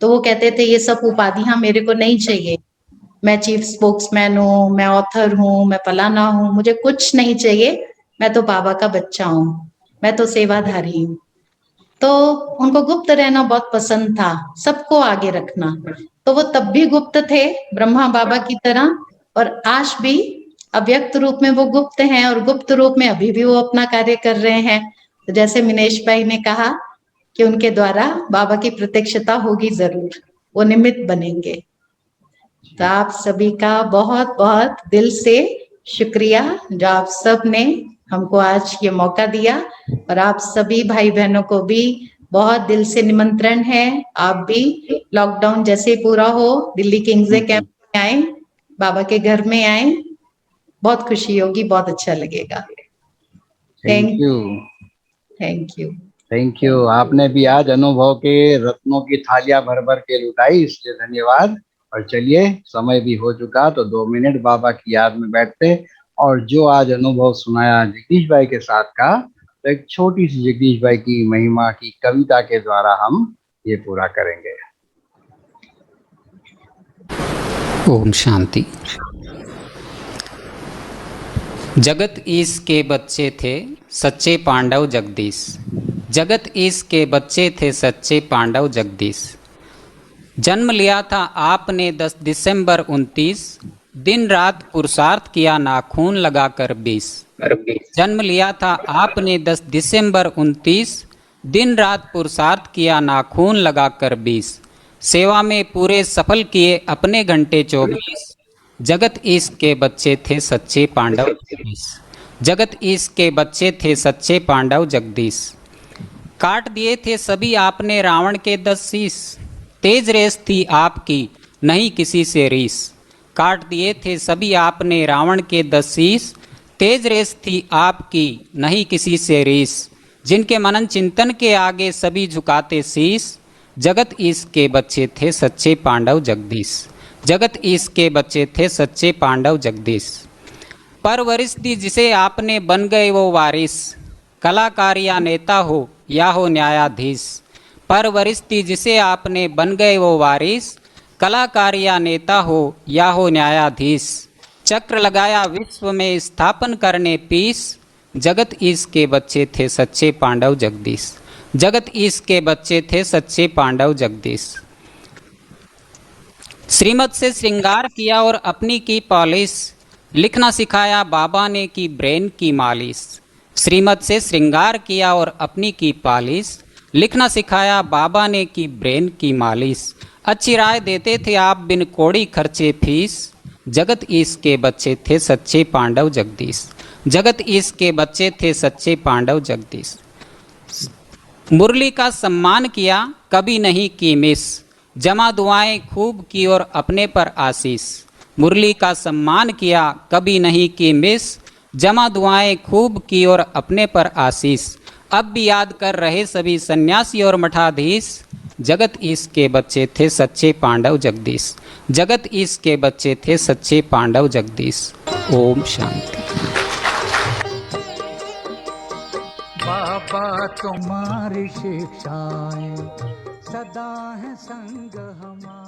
तो वो कहते थे ये सब उपाधियां मेरे को नहीं चाहिए, मैं चीफ स्पोक्समैन हूँ, मैं ऑथर हूँ, मैं फलाना हूँ, मुझे कुछ नहीं चाहिए, मैं तो बाबा का बच्चा हूँ, मैं तो सेवाधारी हूँ। तो उनको गुप्त रहना बहुत पसंद था, सबको आगे रखना। तो वो तब भी गुप्त थे ब्रह्मा बाबा की तरह, और आज भी अव्यक्त रूप में वो गुप्त हैं और गुप्त रूप में अभी भी वो अपना कार्य कर रहे हैं। तो जैसे मिनेश भाई ने कहा कि उनके द्वारा बाबा की प्रत्यक्षता होगी जरूर, वो निमित्त बनेंगे। तो आप सभी का बहुत बहुत दिल से शुक्रिया जो आप सब ने हमको आज ये मौका दिया। और आप सभी भाई बहनों को भी बहुत दिल से निमंत्रण है, आप भी लॉकडाउन जैसे पूरा हो दिल्ली किंग्स कैंप में आए, बाबा के घर में आए, बहुत खुशी होगी, बहुत अच्छा लगेगा। Thank you thank you. Thank you. आपने भी आज अनुभव के रत्नों की थालियां भर भर के लुटाई, इसलिए धन्यवाद। और चलिए समय भी हो चुका तो 2 मिनट बाबा की याद में बैठते और जो आज अनुभव सुनाया जगदीश भाई के साथ का, तो एक छोटी सी जगदीश भाई की महिमा की कविता के द्वारा हम ये पूरा करेंगे। ओम शांति। जगत ईश के बच्चे थे सच्चे पांडव जगदीश। जगत ईश के बच्चे थे सच्चे पांडव जगदीश। जन्म लिया था आपने 10 दिसंबर 29, दिन रात पुरुषार्थ किया नाखून लगाकर 20। जन्म लिया था आपने 10 दिसंबर 29, दिन रात पुरुषार्थ किया नाखून लगाकर 20। सेवा में पूरे सफल किए अपने घंटे 24। जगत ईश के बच्चे थे सच्चे पांडव जगदीश। जगत ईश के बच्चे थे सच्चे पांडव जगदीश। काट दिए थे सभी आपने रावण के 10 शीश। तेज रेस थी आपकी नहीं किसी से रीस। काट दिए थे सभी आपने रावण के 10 शीश। तेज रेस थी आपकी नहीं किसी से रीस। जिनके मनन चिंतन के आगे सभी झुकाते शीश। जगत ईश के बच्चे थे सच्चे पांडव जगदीश। जगत ईश के बच्चे थे सच्चे पांडव जगदीश। परवरिश दी जिसे आपने बन गए वो वारिस। कलाकार या नेता हो या हो न्यायाधीश। परवरिश दी जिसे आपने बन गए वो वारिस। कलाकार या नेता हो या हो न्यायाधीश। चक्र लगाया विश्व में स्थापन करने पीस। जगत ईश के बच्चे थे सच्चे पांडव जगदीश। जगत ईश के बच्चे थे सच्चे पांडव जगदीश। श्रीमत से श्रृंगार किया और अपनी की पॉलिश। लिखना सिखाया बाबा ने की ब्रेन की मालिश। श्रीमत से श्रृंगार किया और अपनी की पॉलिश। लिखना सिखाया बाबा ने की ब्रेन की मालिश। अच्छी राय देते थे आप बिन कौड़ी खर्चे फीस। जगत ईश के बच्चे थे सच्चे पांडव जगदीश। जगत ईश के बच्चे थे सच्चे पांडव जगदीश। मुरली का सम्मान किया कभी नहीं की मिस, जमा दुआएं खूब की और अपने पर आशीष। मुरली का सम्मान किया कभी नहीं की मिस, जमा दुआएं खूब की और अपने पर आशीष। अब भी याद कर रहे सभी सन्यासी और मठाधीश, जगत ईश के बच्चे थे सच्चे पांडव जगदीश। जगत ईश के बच्चे थे सच्चे पांडव जगदीश। ओम शांति। बाबा तुम्हारी शिक्षाएं सदा है संग हमारा।